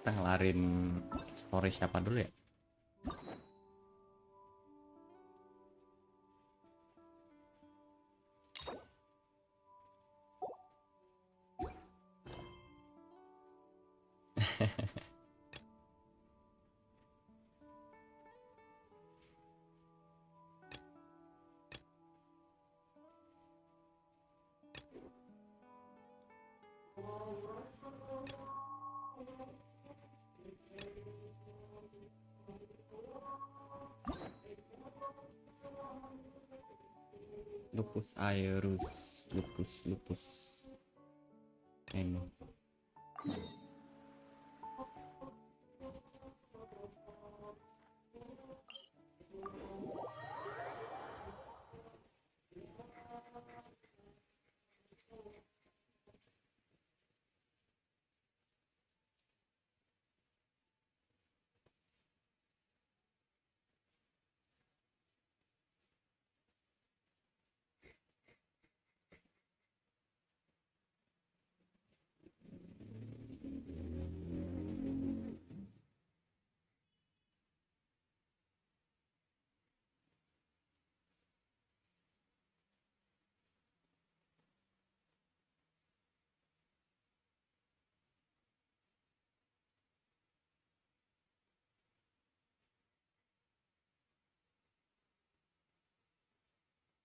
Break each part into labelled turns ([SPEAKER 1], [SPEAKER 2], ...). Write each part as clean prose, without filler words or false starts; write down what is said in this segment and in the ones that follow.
[SPEAKER 1] kita ngelarin story siapa dulu ya? Lupus aerus, lupus ini.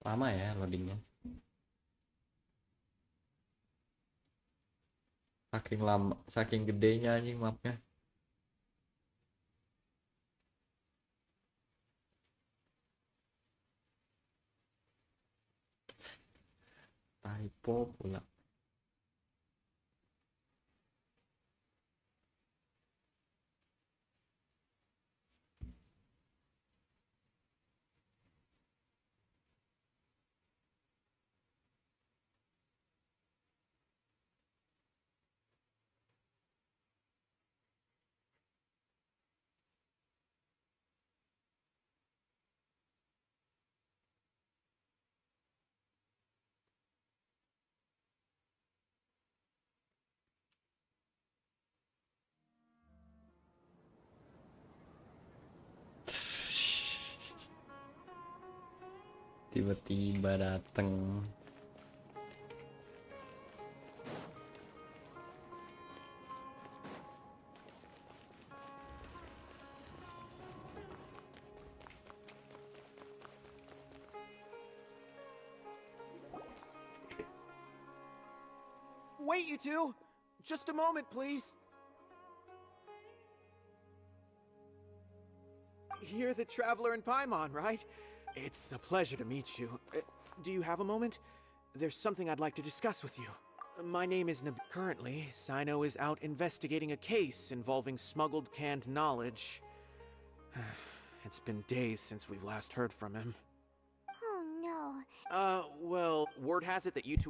[SPEAKER 1] Lama ya loadingnya. Saking lama, saking gedenya anjing mapnya. Typo pula. Tiba-tiba dateng.
[SPEAKER 2] Wait, you two! Just a moment, please. You're the traveler in Paimon, right? It's a pleasure to meet you. Do you have a moment? There's something I'd like to discuss with you. My name is Nab. Currently, Sino is out investigating a case involving smuggled canned knowledge. It's been days since we've last heard from him.
[SPEAKER 3] Oh no.
[SPEAKER 2] Well, word has it that you two...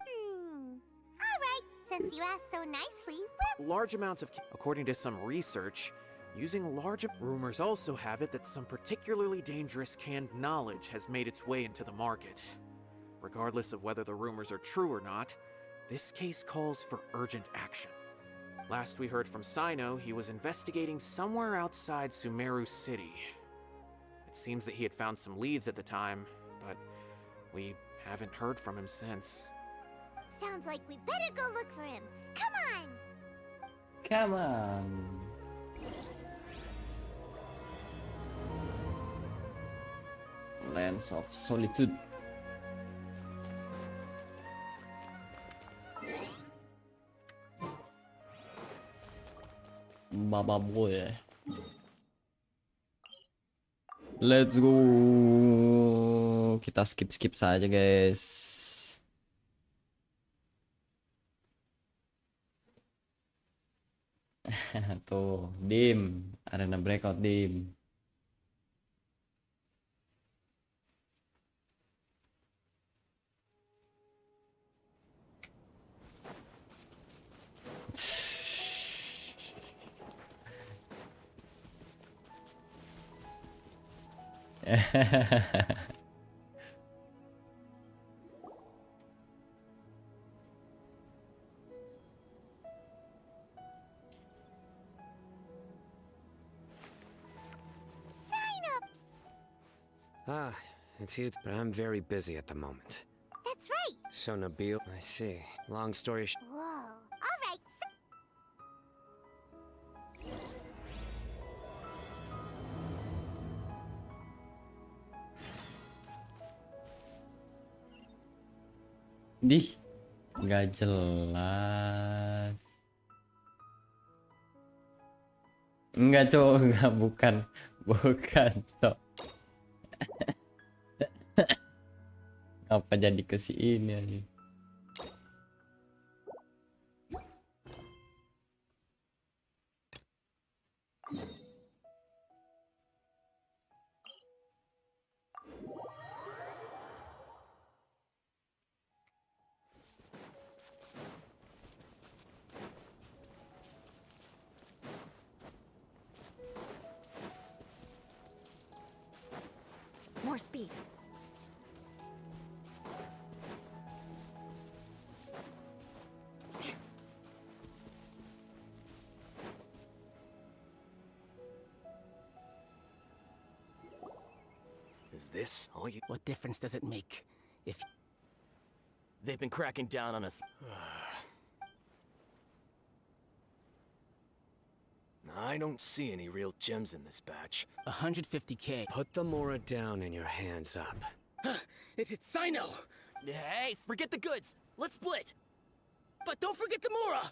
[SPEAKER 3] Alright, since you asked so nicely,
[SPEAKER 2] Large amounts of... According to some research, using large... Rumors also have it that some particularly dangerous canned knowledge has made its way into the market. Regardless of whether the rumors are true or not, this case calls for urgent action. Last we heard from Sino, he was investigating somewhere outside Sumeru City. It seems that he had found some leads at the time, but we haven't heard from him since.
[SPEAKER 3] sounds like we better go look for him. Come on!
[SPEAKER 1] Come on. Lands of Solitude. Baba boy. Let's go. Kita skip saja, guys. Tuh, dim, arena breakout dim.
[SPEAKER 4] Ah, it's you, but I'm very busy at the moment.
[SPEAKER 3] That's right.
[SPEAKER 4] So Nabil, I see. Long story
[SPEAKER 3] Whoa. All right.
[SPEAKER 1] Dih, nggak jelas. Enggak, cowok, enggak, bukan. Bukan, cowok. Apa jadi ke si ini aja?
[SPEAKER 3] More speed.
[SPEAKER 5] Is this all you...
[SPEAKER 6] What difference does it make if
[SPEAKER 5] They've been cracking down on us. I don't see any real gems in this batch.
[SPEAKER 6] 150K?
[SPEAKER 4] Put the Mora down and your hands up.
[SPEAKER 6] It's Sino!
[SPEAKER 5] Hey, forget the goods! Let's split!
[SPEAKER 6] But don't forget the Mora!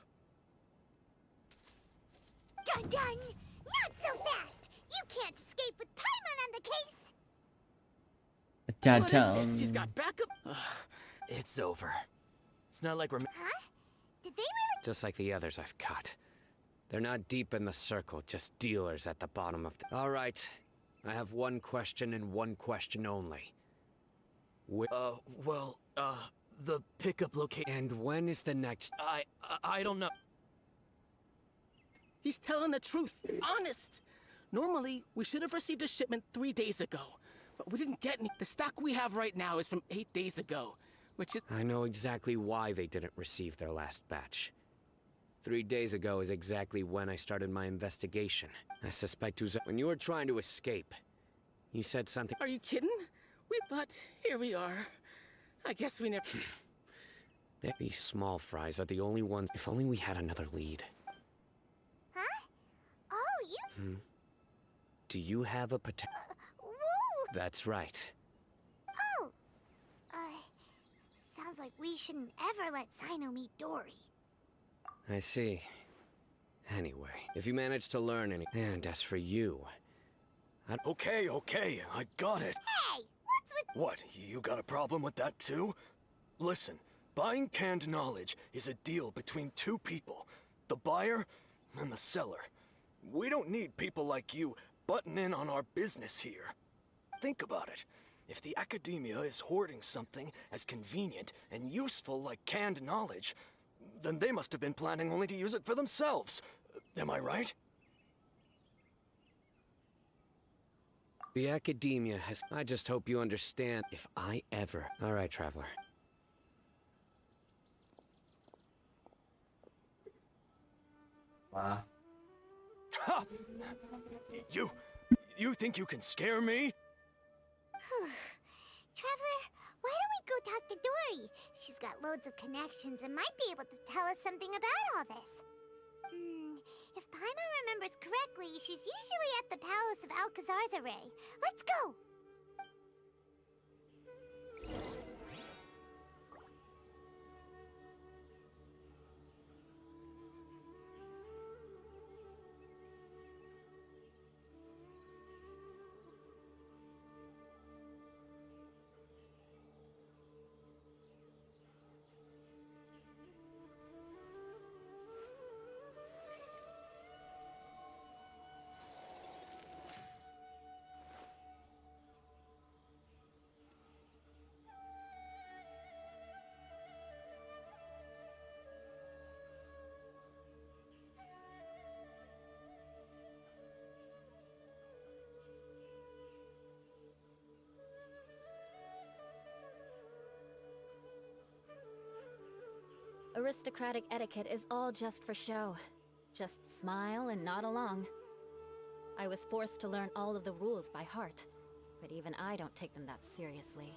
[SPEAKER 3] Dun dun! Not so fast! You can't escape with Paimon on the case!
[SPEAKER 6] What is this? He's got backup?
[SPEAKER 5] It's over. It's not like we're...
[SPEAKER 3] Huh? Did they really?
[SPEAKER 4] Just like the others I've cut. They're not deep in the circle, just dealers at the bottom of the... All right. I have one question and one question only.
[SPEAKER 5] the pickup location...
[SPEAKER 4] And when is the next...
[SPEAKER 5] I don't know.
[SPEAKER 6] He's telling the truth. Honest! Normally, we should have received a shipment 3 days ago. But we didn't get any. The stock we have right now is from 8 days ago. Which is...
[SPEAKER 4] I know exactly why they didn't receive their last batch. 3 days ago is exactly when I started my investigation. I suspect when you were trying to escape, you said something...
[SPEAKER 6] Are you kidding? But here we are. I guess we never...
[SPEAKER 4] These small fries are the only ones... If only we had another lead.
[SPEAKER 3] Huh? Oh, you...
[SPEAKER 4] Do you have a
[SPEAKER 3] Woo!
[SPEAKER 4] That's right.
[SPEAKER 3] Oh! Sounds like we shouldn't ever let Sino meet Dory.
[SPEAKER 4] I see. Anyway, if you manage to learn any... And as for you...
[SPEAKER 5] Okay, I got it.
[SPEAKER 3] Hey! What's with...
[SPEAKER 5] What, you got a problem with that too? Listen, buying canned knowledge is a deal between two people. The buyer and the seller. We don't need people like you butting in on our business here. Think about it. If the academia is hoarding something as convenient and useful like canned knowledge, then they must have been planning only to use it for themselves. Am I right?
[SPEAKER 4] The academia has... I just hope you understand if I ever... All right, Traveler.
[SPEAKER 1] Wow.
[SPEAKER 5] Ha! You think you can scare me?
[SPEAKER 3] Traveler, why don't we go talk to Dory? She's got loads of connections and might be able to tell us something about all this. If Paimon remembers correctly, she's usually at the palace of Alcazar's array. Let's go!
[SPEAKER 7] Aristocratic etiquette is all just for show. Just smile and nod along. I was forced to learn all of the rules by heart. but even I don't take them that seriously.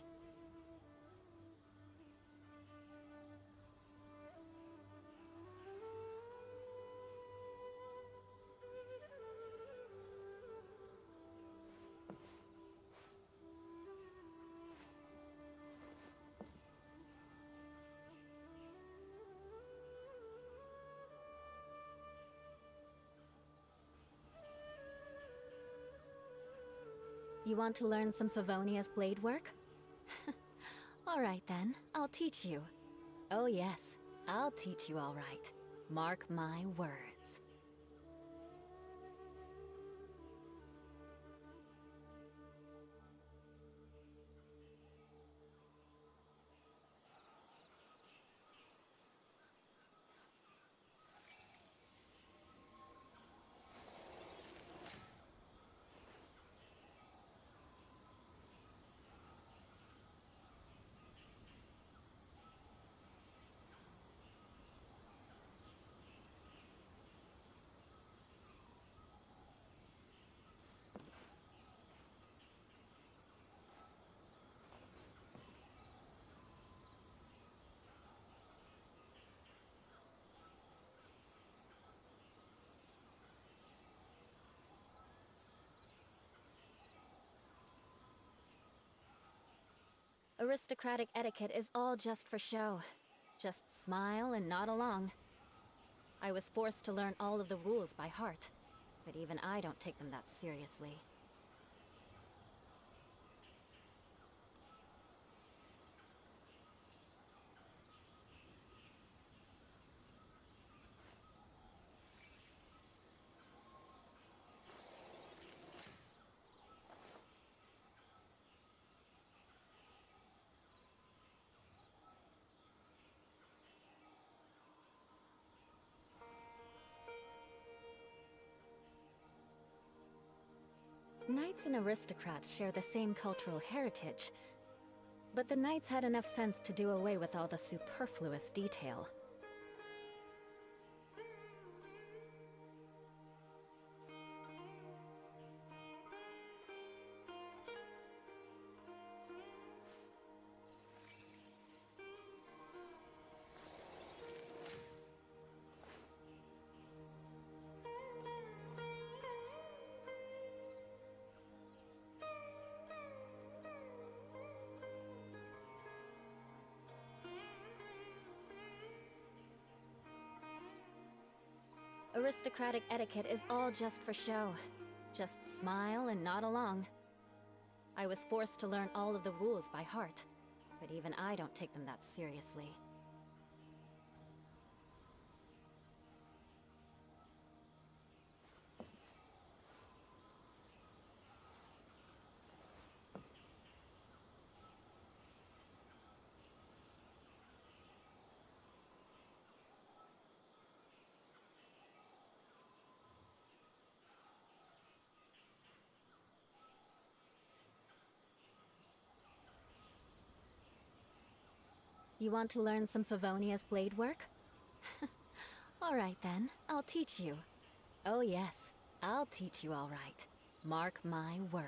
[SPEAKER 7] You want to learn some Favonia's blade work? Alright then, I'll teach you. Oh yes, I'll teach you alright. Mark my words. Aristocratic etiquette is all just for show. Just smile and nod along. I was forced to learn all of the rules by heart, but even I don't take them that seriously. Knights and aristocrats share the same cultural heritage, but the knights had enough sense to do away with all the superfluous detail. Aristocratic etiquette is all just for show. Just smile and nod along. I was forced to learn all of the rules by heart, but even I don't take them that seriously. You want to learn some Favonia's blade work? Alright then, I'll teach you. Oh yes, I'll teach you alright. Mark my words.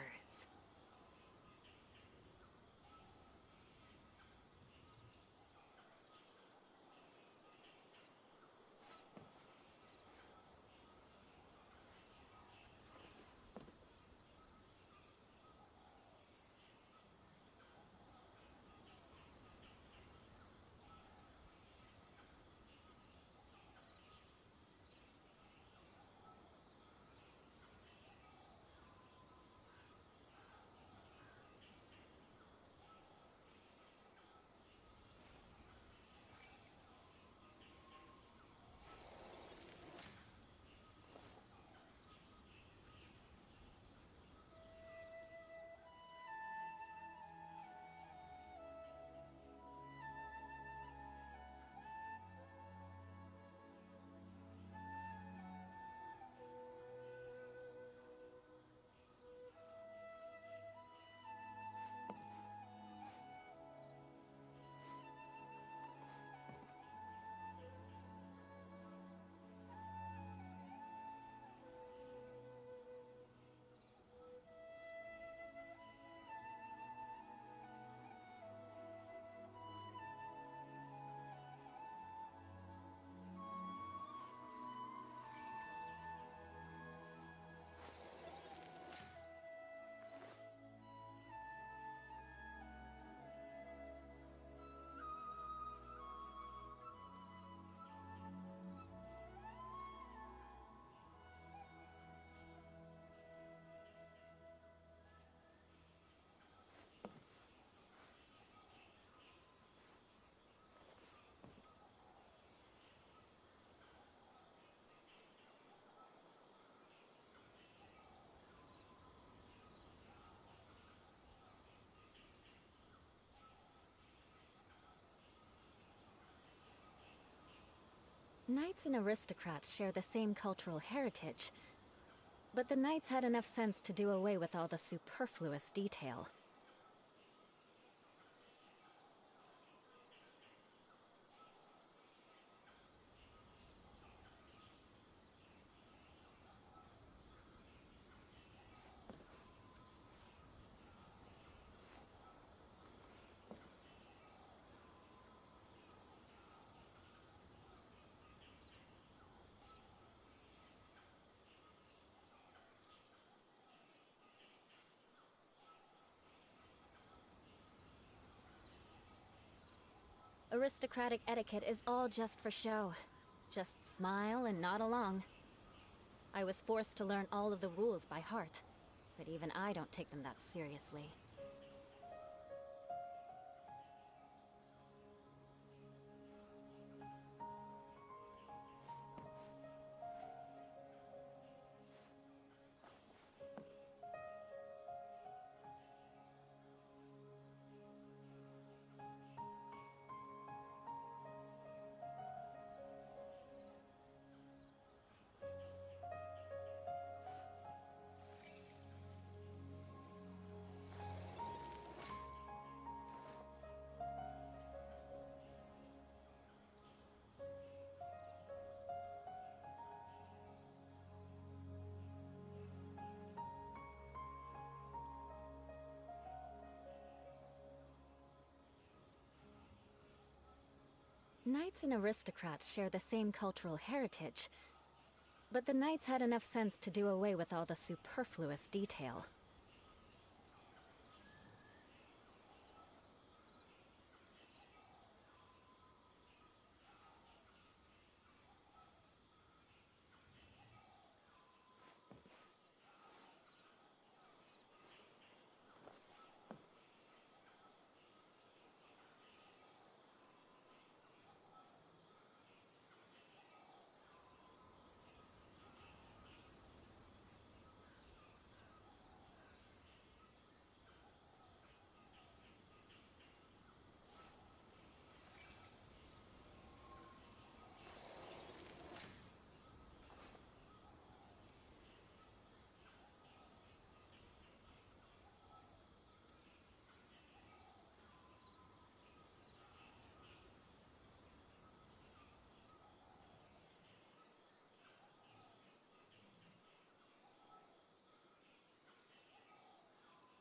[SPEAKER 7] Knights and aristocrats share the same cultural heritage, but the knights had enough sense to do away with all the superfluous detail. Aristocratic etiquette is all just for show. Just smile and nod along. I was forced to learn all of the rules by heart, but even I don't take them that seriously. Knights and aristocrats share the same cultural heritage, but the knights had enough sense to do away with all the superfluous detail.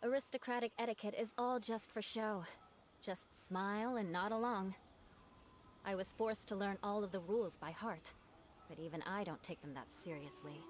[SPEAKER 7] Aristocratic etiquette is all just for show. Just smile and nod along. I was forced to learn all of the rules by heart, but even I don't take them that seriously.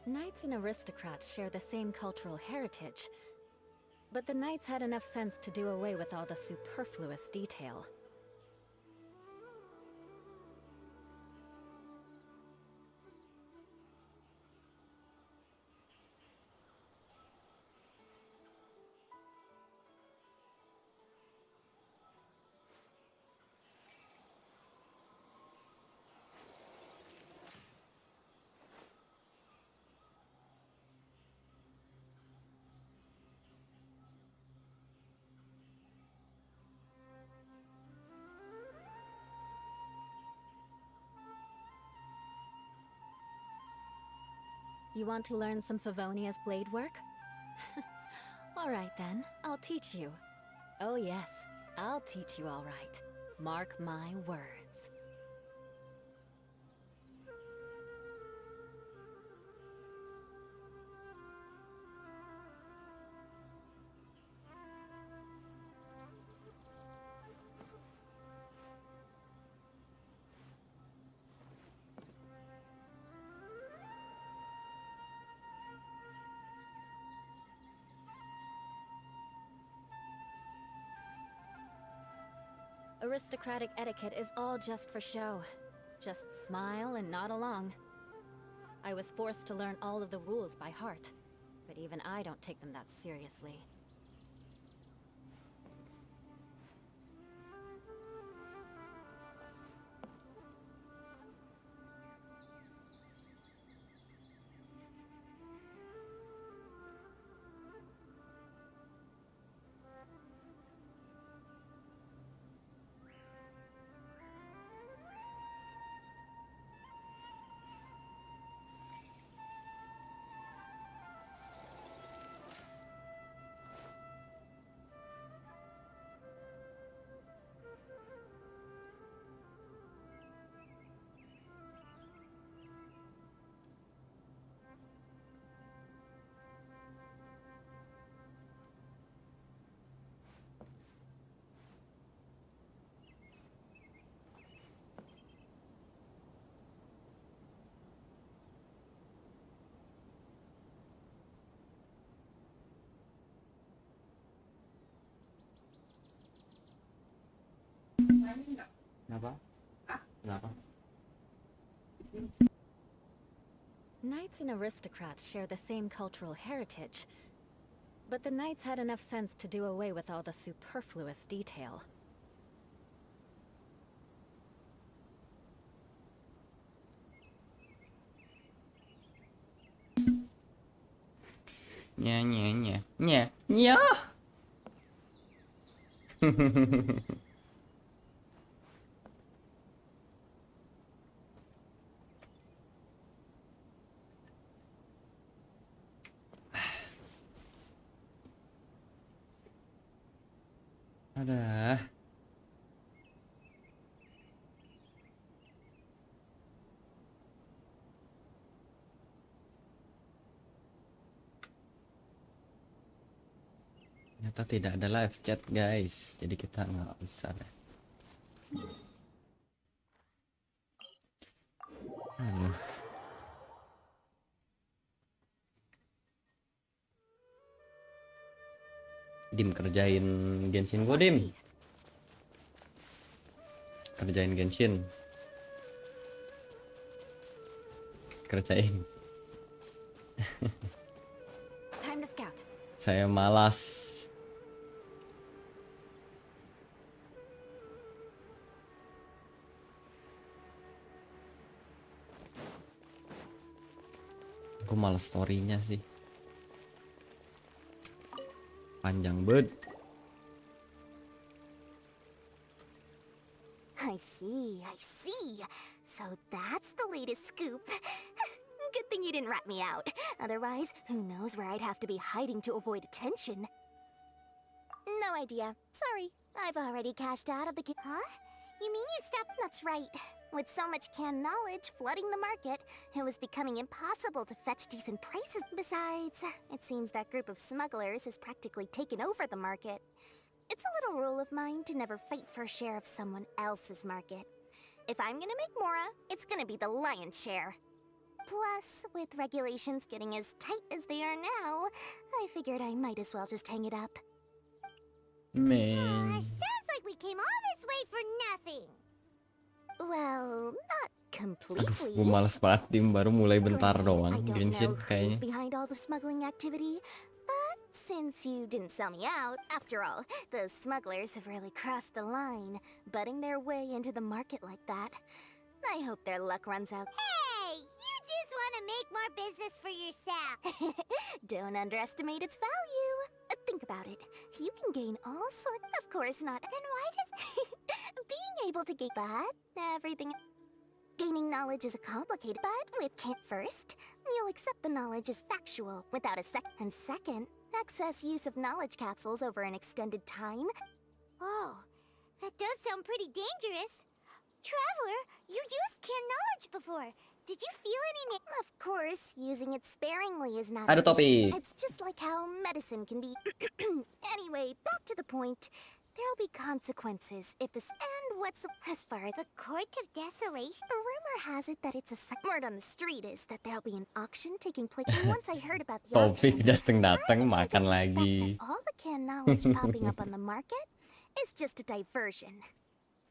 [SPEAKER 7] Knights and aristocrats share the same cultural heritage, but the knights had enough sense to do away with all the superfluous detail. You want to learn some Favonia's blade work? Alright then, I'll teach you. Oh yes, I'll teach you alright. Mark my words. Aristocratic etiquette is all just for show. Just smile and nod along. I was forced to learn all of the rules by heart, but even I don't take them that seriously.
[SPEAKER 1] Kenapa? Kenapa?
[SPEAKER 7] Knights and aristocrats share the same cultural heritage, but the knights had enough sense to do away with all the superfluous detail.
[SPEAKER 1] Nya. Ada. Ternyata tidak ada live chat guys, jadi kita nggak bisa deh. Aduh. Dim, kerjain Genshin gue, Dim. Kerjain Genshin. Kerjain.
[SPEAKER 7] Time to scout.
[SPEAKER 1] Saya malas. Gue malas story-nya sih. Panjang banget.
[SPEAKER 3] I see. So that's the latest scoop. Good thing you didn't rat me out. Otherwise, who knows where I'd have to be hiding to avoid attention. No idea. Sorry. I've already cashed out of the Huh? You mean you stopped? That's right. With so much canned knowledge flooding the market, it was becoming impossible to fetch decent prices. Besides, it seems that group of smugglers has practically taken over the market. It's a little rule of mine to never fight for a share of someone else's market. If I'm gonna make Mora, it's gonna be the lion's share. Plus, with regulations getting as tight as they are now, I figured I might as well just hang it up.
[SPEAKER 1] Man.
[SPEAKER 3] Sounds like we came all this way for nothing. Well, not completely.
[SPEAKER 1] Aduh, gue males banget, Dim. Baru mulai bentar doang Genshin kayaknya.
[SPEAKER 3] Behind all the smuggling activity, but since you didn't sell me out, after all, those smugglers have really crossed the line, butting their way into the market like that. I hope their luck runs out. Hey, you just want to make more business for yourself. Don't underestimate its value. Think about it. You can gain all sorts. Of course not. Then why does being able to gain everything? Gaining knowledge is a complicated, but with can't first, you'll accept the knowledge as factual without a and second, excess use of knowledge capsules over an extended time. Oh, that does sound pretty dangerous. Traveler, you used canned knowledge before. Did you feel any? Of course, using it sparingly is not.
[SPEAKER 1] Ada topik.
[SPEAKER 3] It's just like how medicine can be. Anyway, back to the point. There'll be consequences if this. And what's as far as the Court of Desolation? A rumor has it that it's a word on the street is that there'll be an auction taking place. And once I heard about the auction,
[SPEAKER 1] Topik datang makan
[SPEAKER 3] I
[SPEAKER 1] lagi.
[SPEAKER 3] that all the canned knowledge popping up on the market is just a diversion.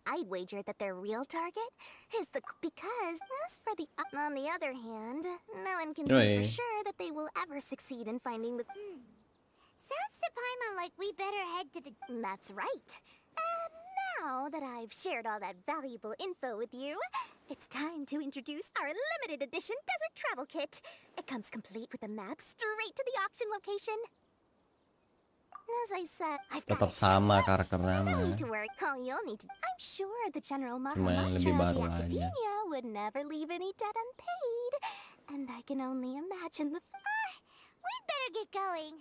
[SPEAKER 3] I'd wager that their real target is the... Because, as for the... On the other hand, no one can say for sure that they will ever succeed in finding the... Sounds to Paimon like we better head to the... That's right. And now that I've shared all that valuable info with you, it's time to introduce our limited edition desert travel kit. It comes complete with a map straight to the auction location. As I said, I've got
[SPEAKER 1] Tetap sama karakter
[SPEAKER 3] no
[SPEAKER 1] lama.
[SPEAKER 3] need to worry. All you'll need to... I'm sure the general
[SPEAKER 1] Cuma yang lebih
[SPEAKER 3] mantra of the
[SPEAKER 1] baru aja.
[SPEAKER 3] academia would never leave any debt unpaid. And I can only imagine the... we'd better get going.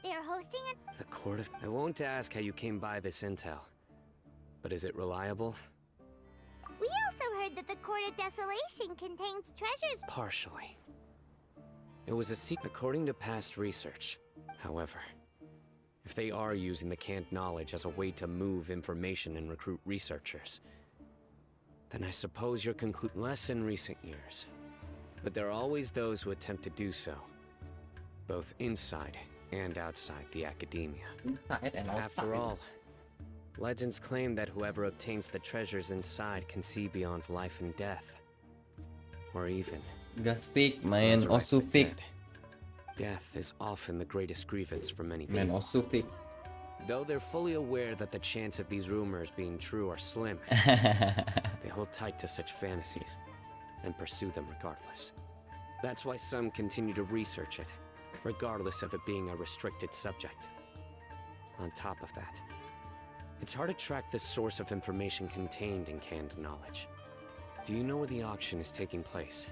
[SPEAKER 3] They're hosting a...
[SPEAKER 4] The Court of... I won't ask how you came by this intel. But is it reliable?
[SPEAKER 3] We also heard that the Court of Desolation contains treasures...
[SPEAKER 4] Partially. It was a secret according to past research. However, if they are using the canned knowledge as a way to move information and recruit researchers, then I suppose you're less in recent years. But there are always those who attempt to do so, both inside and outside the academia.
[SPEAKER 1] Inside and outside.
[SPEAKER 4] After all, legends claim that whoever obtains the treasures inside can see beyond life and death. Or even...
[SPEAKER 1] Gasfik, main
[SPEAKER 4] resurrect the
[SPEAKER 1] Osufik.
[SPEAKER 4] dead. Death is often the greatest grievance for many
[SPEAKER 1] Main
[SPEAKER 4] people.
[SPEAKER 1] Osufik.
[SPEAKER 4] Though they're fully aware that the chance of these rumors being true are slim, they hold tight to such fantasies and pursue them regardless. That's why some continue to research it, regardless of it being a restricted subject. On top of that, it's hard to track the source of information contained in canned knowledge. Do you know where the auction is taking place?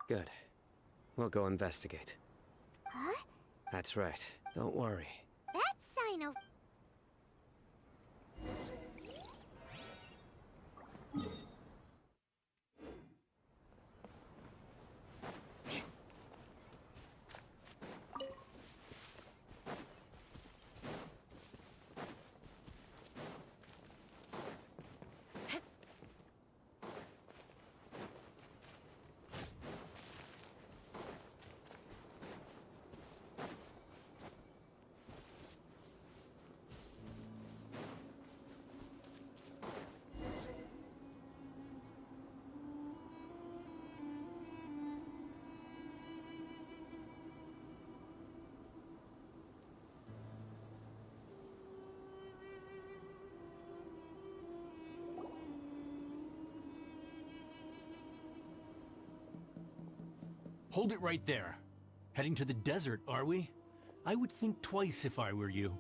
[SPEAKER 4] Good. We'll go investigate.
[SPEAKER 3] Huh?
[SPEAKER 4] That's right. Don't worry.
[SPEAKER 3] That sign of...
[SPEAKER 8] Hold it right there. Heading to the desert, are we? I would think twice if I were you.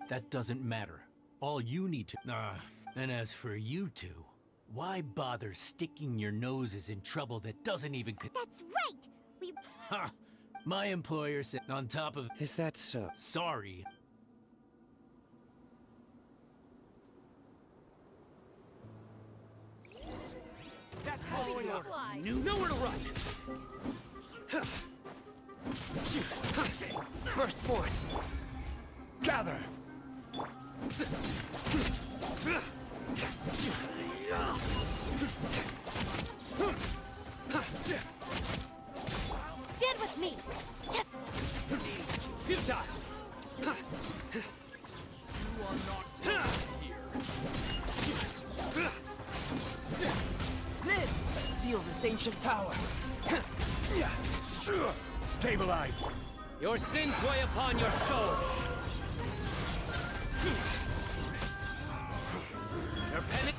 [SPEAKER 8] That doesn't matter. All you need to... and as for you two, why bother sticking your noses in trouble that doesn't even...
[SPEAKER 3] That's right! We...
[SPEAKER 8] Ha! My employer said on top of...
[SPEAKER 4] Is that so?
[SPEAKER 8] Sorry.
[SPEAKER 6] That's following orders.
[SPEAKER 8] Nowhere to run! Burst forth! Gather!
[SPEAKER 9] this ancient power.
[SPEAKER 5] Stabilize.
[SPEAKER 4] Your sins weigh upon your soul. Your penance.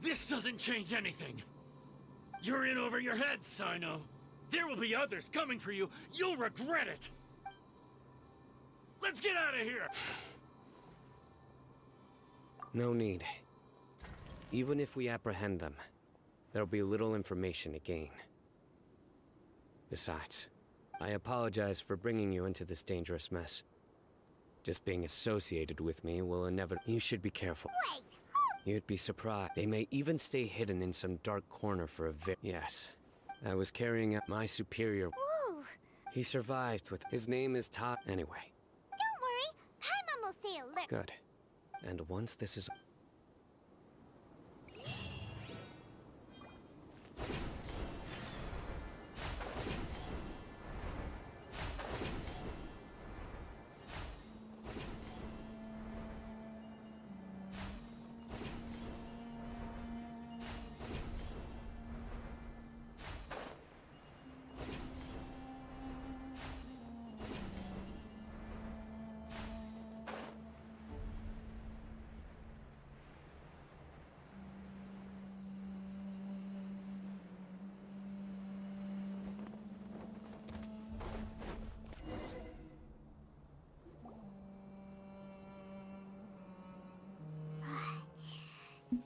[SPEAKER 8] This doesn't change anything. You're in over your head, Sino. There will be others coming for you. You'll regret it. Let's get out of here.
[SPEAKER 4] No need. Even if we apprehend them, there'll be little information to gain. Besides, I apologize for bringing you into this dangerous mess. Just being associated with me will inevitably... You should be careful.
[SPEAKER 3] Wait,
[SPEAKER 4] You'd be surprised. They may even stay hidden in some dark corner for a Yes. I was carrying out my superior.
[SPEAKER 3] whoa.
[SPEAKER 4] He survived with... His name is Todd. Anyway,
[SPEAKER 3] Don't worry, Paimon will stay alert.
[SPEAKER 4] good. And once this is...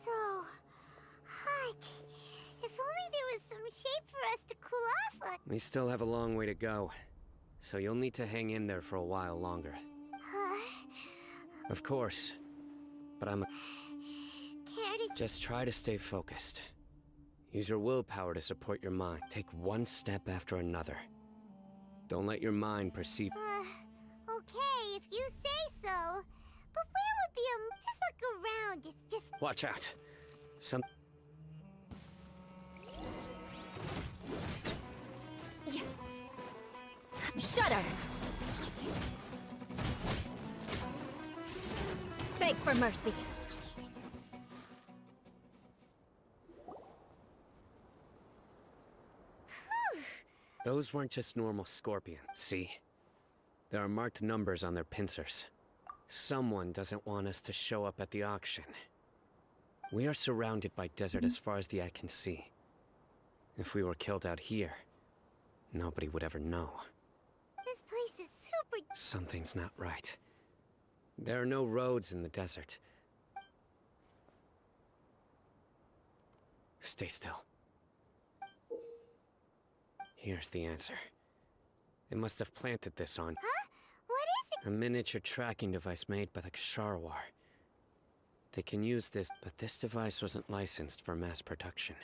[SPEAKER 3] So hot. If only there was some shade for us to cool off on.
[SPEAKER 4] We still have a long way to go, so you'll need to hang in there for a while longer. Of course, but I'm...
[SPEAKER 3] Care to...
[SPEAKER 4] Just try to stay focused. Use your willpower to support your mind. Take one step after another. Don't let your mind perceive...
[SPEAKER 3] Okay, if you say so. But where would be a... Just look around, it's just...
[SPEAKER 4] Watch out! Some...
[SPEAKER 7] Shudder! Beg for mercy.
[SPEAKER 4] Those weren't just normal scorpions, see? There are marked numbers on their pincers. Someone doesn't want us to show up at the auction. We are surrounded by desert as far as the eye can see. If we were killed out here, nobody would ever know.
[SPEAKER 3] This place is super...
[SPEAKER 4] Something's not right. There are no roads in the desert. Stay still. Here's the answer. They must have planted this on...
[SPEAKER 3] Huh? What is it?
[SPEAKER 4] A miniature tracking device made by the Sharou. They can use this, but this device wasn't licensed for mass production.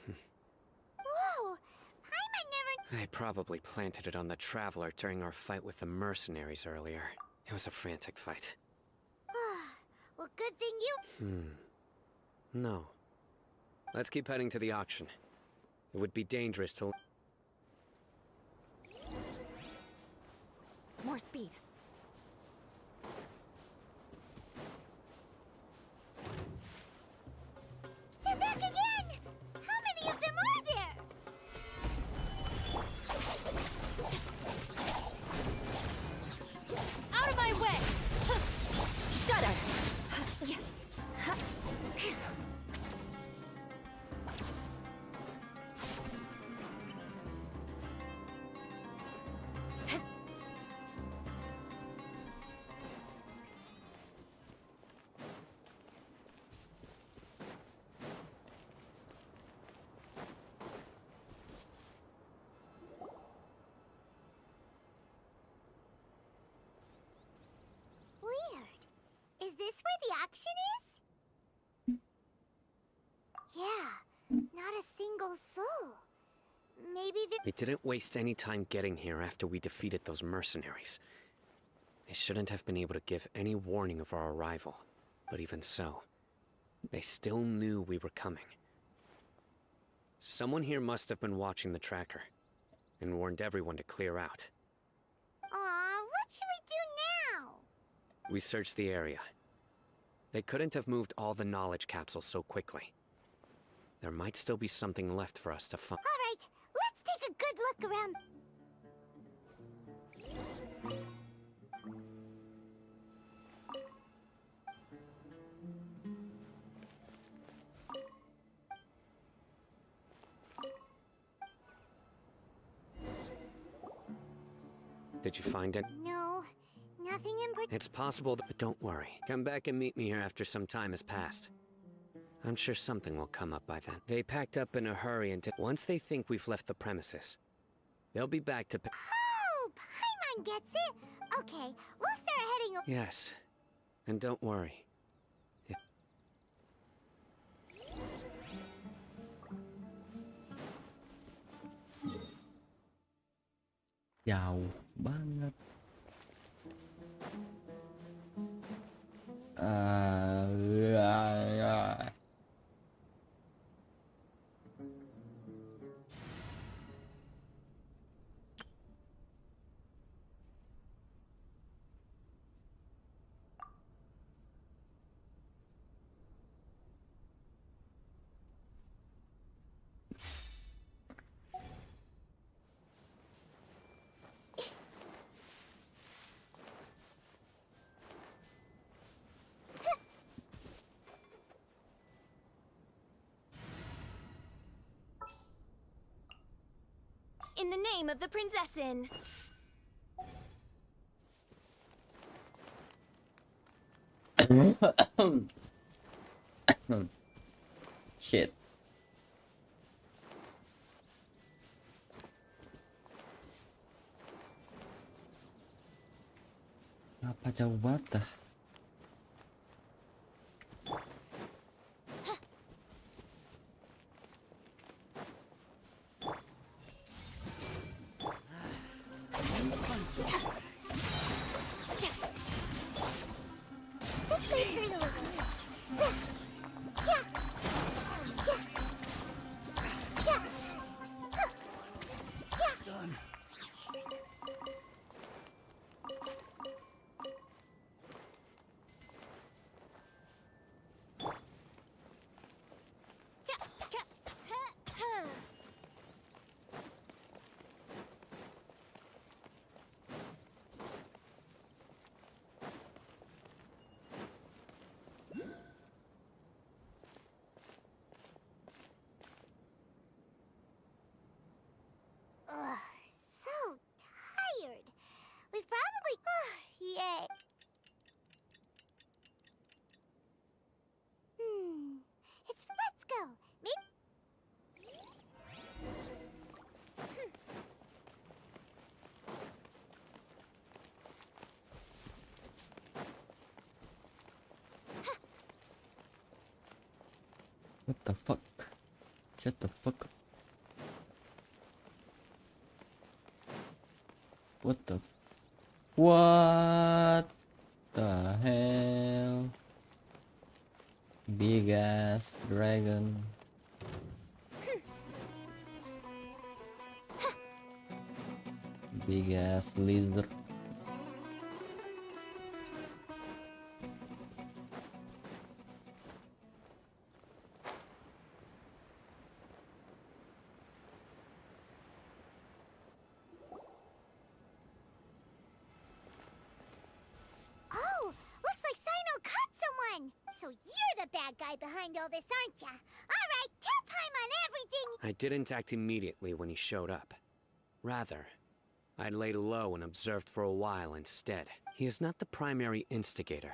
[SPEAKER 3] Whoa! Paimon never...
[SPEAKER 4] They probably planted it on the Traveler during our fight with the mercenaries earlier. It was a frantic fight.
[SPEAKER 3] Well, good thing you...
[SPEAKER 4] No. Let's keep heading to the auction. It would be dangerous to...
[SPEAKER 7] More speed.
[SPEAKER 3] They're back again! How many of them are there?
[SPEAKER 7] Out of my way! Shudder!
[SPEAKER 3] Weird. Is this where the auction is? Yeah, not a single soul. Maybe the...
[SPEAKER 4] We didn't waste any time getting here after we defeated those mercenaries. They shouldn't have been able to give any warning of our arrival. But even so, they still knew we were coming. Someone here must have been watching the tracker, and warned everyone to clear out.
[SPEAKER 3] Aw, what should we do now?
[SPEAKER 4] We searched the area. They couldn't have moved all the knowledge capsules so quickly. There might still be something left for us to find.
[SPEAKER 3] Alright, let's take a good look around.
[SPEAKER 4] Did you find it?
[SPEAKER 3] No, nothing in particular.
[SPEAKER 4] It's possible, but don't worry. Come back and meet me here after some time has passed. I'm sure something will come up by then. They packed up in a hurry and once they think we've left the premises, they'll be back to
[SPEAKER 3] Oh, Paimon gets it. Okay, we'll start heading over.
[SPEAKER 4] Yes. And don't worry.
[SPEAKER 1] Jauh banget.
[SPEAKER 3] In the name of the Prinzessin.
[SPEAKER 1] Shit. Apa jauh banget dah?
[SPEAKER 3] Ugh, so tired. We've probably... yay. Let's go. Maybe...
[SPEAKER 1] What the fuck? Shut the fuck up. What the hell? Big ass dragon. Big ass lizard.
[SPEAKER 3] So you're the bad guy behind all this, aren't ya? Alright, tell Paimon everything!
[SPEAKER 4] I didn't act immediately when he showed up. Rather, I laid low and observed for a while instead. He is not the primary instigator,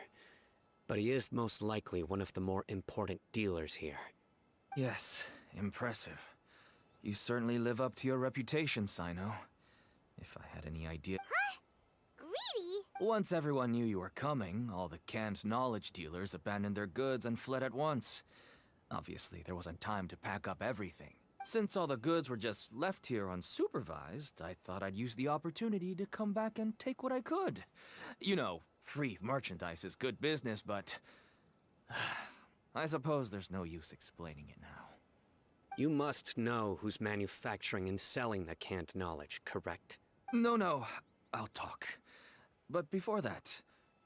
[SPEAKER 4] but he is most likely one of the more important dealers here.
[SPEAKER 9] Yes, impressive. You certainly live up to your reputation, Sino. If I had any idea...
[SPEAKER 3] Greedy?
[SPEAKER 9] Once everyone knew you were coming, all the canned knowledge dealers abandoned their goods and fled at once. Obviously, there wasn't time to pack up everything. Since all the goods were just left here unsupervised, I thought I'd use the opportunity to come back and take what I could. You know, free merchandise is good business, but... I suppose there's no use explaining it now.
[SPEAKER 4] You must know who's manufacturing and selling the canned knowledge, correct?
[SPEAKER 9] No, I'll talk. But before that,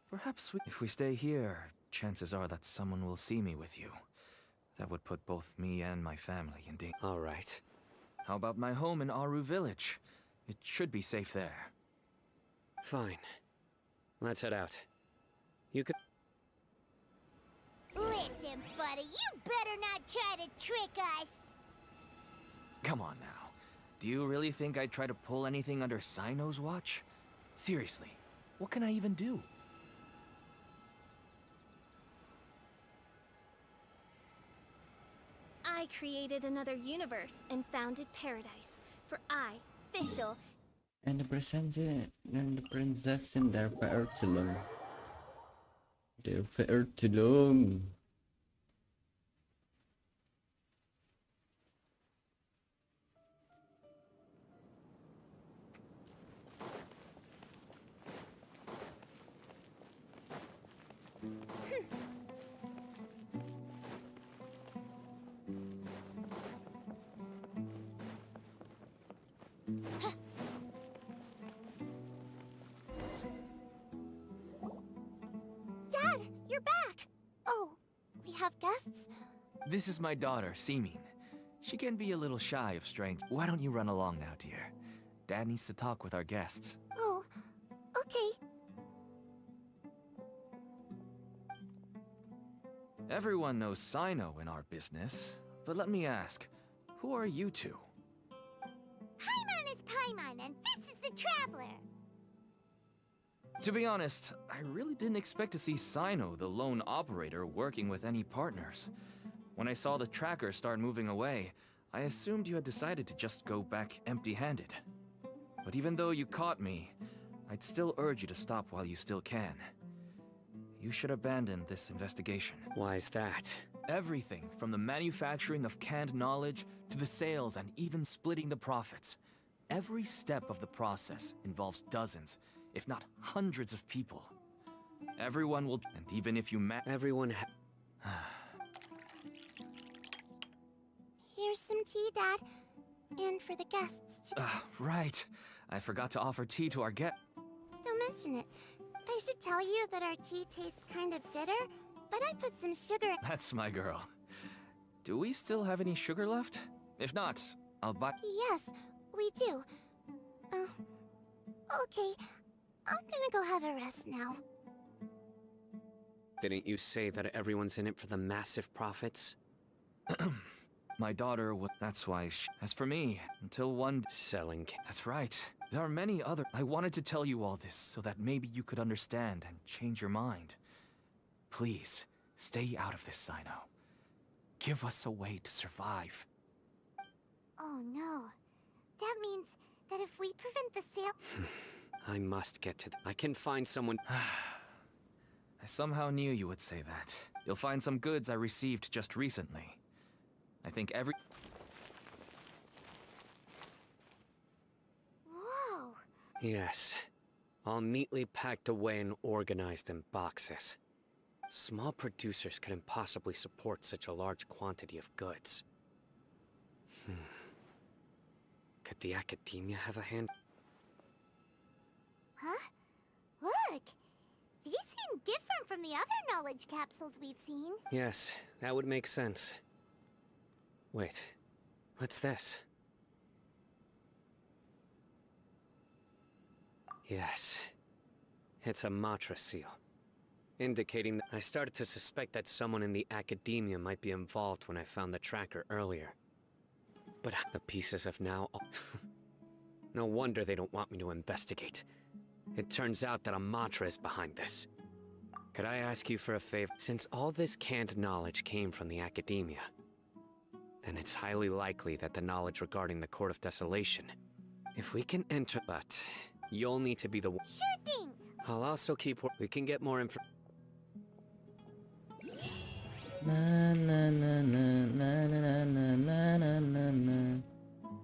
[SPEAKER 9] perhaps if we stay here, chances are that someone will see me with you. That would put both me and my family in danger.
[SPEAKER 4] All right.
[SPEAKER 9] How about my home in Aru Village? It should be safe there.
[SPEAKER 4] Fine. Let's head out. You could...
[SPEAKER 3] Listen, buddy, you better not try to trick us.
[SPEAKER 9] Come on now. Do you really think I'd try to pull anything under Sino's watch? Seriously, what can I even do?
[SPEAKER 10] I created another universe and founded paradise. For I, Fischl,
[SPEAKER 1] And the princess in their fair tulung. Their fair tulung.
[SPEAKER 3] Dad, you're back! Oh, we have guests?
[SPEAKER 9] This is my daughter, Seemin. She can be a little shy of strangers. Why don't you run along now, dear? Dad needs to talk with our guests.
[SPEAKER 3] Oh, okay.
[SPEAKER 9] Everyone knows Sino in our business, but let me ask, who are you two?
[SPEAKER 3] Paimon is Paimon, and this is the Traveler.
[SPEAKER 9] To be honest, I really didn't expect to see Sino, the lone operator, working with any partners. When I saw the tracker start moving away, I assumed you had decided to just go back empty-handed. But even though you caught me, I'd still urge you to stop while you still can. You should abandon this investigation.
[SPEAKER 4] Why is that?
[SPEAKER 9] Everything from the manufacturing of canned knowledge to the sales and even splitting the profits. Every step of the process involves dozens, if not hundreds of people. Everyone will, and even if you
[SPEAKER 4] Everyone
[SPEAKER 3] Here's some tea, Dad. And for the guests, too.
[SPEAKER 9] Right. I forgot to offer tea to our guest.
[SPEAKER 3] Don't mention it. I should tell you that our tea tastes kind of bitter, but I put some sugar in.
[SPEAKER 9] That's my girl. Do we still have any sugar left? If not, I'll buy.
[SPEAKER 3] Yes, we do. Okay. I'm gonna go have a rest now.
[SPEAKER 4] Didn't you say that everyone's in it for the massive profits?
[SPEAKER 9] My daughter would. That's why as for me, until one.
[SPEAKER 4] Selling.
[SPEAKER 9] That's right. There are many other. I wanted to tell you all this so that maybe you could understand and change your mind. Please, stay out of this, Sino. Give us a way to survive.
[SPEAKER 3] Oh no. That means that if we prevent the sale...
[SPEAKER 4] I must get to I can find someone.
[SPEAKER 9] I somehow knew you would say that. You'll find some goods I received just recently. I think every...
[SPEAKER 3] Whoa.
[SPEAKER 4] Yes. All neatly packed away and organized in boxes. Small producers couldn't possibly support such a large quantity of goods. Could the academia have a hand?
[SPEAKER 3] Huh? Look! These seem different from the other knowledge capsules we've seen.
[SPEAKER 4] Yes, that would make sense. Wait, what's this? Yes, it's a Matra seal. Indicating that I started to suspect that someone in the academia might be involved when I found the tracker earlier. But the pieces have now... No wonder they don't want me to investigate. It turns out that a Matra is behind this. Could I ask you for a favor? Since all this canned knowledge came from the academia, then it's highly likely that the knowledge regarding the Court of Desolation... If we can enter... But you'll need to be the...
[SPEAKER 3] Sure thing!
[SPEAKER 4] I'll also keep... We can get more info...
[SPEAKER 1] Na na na na na na na na na na na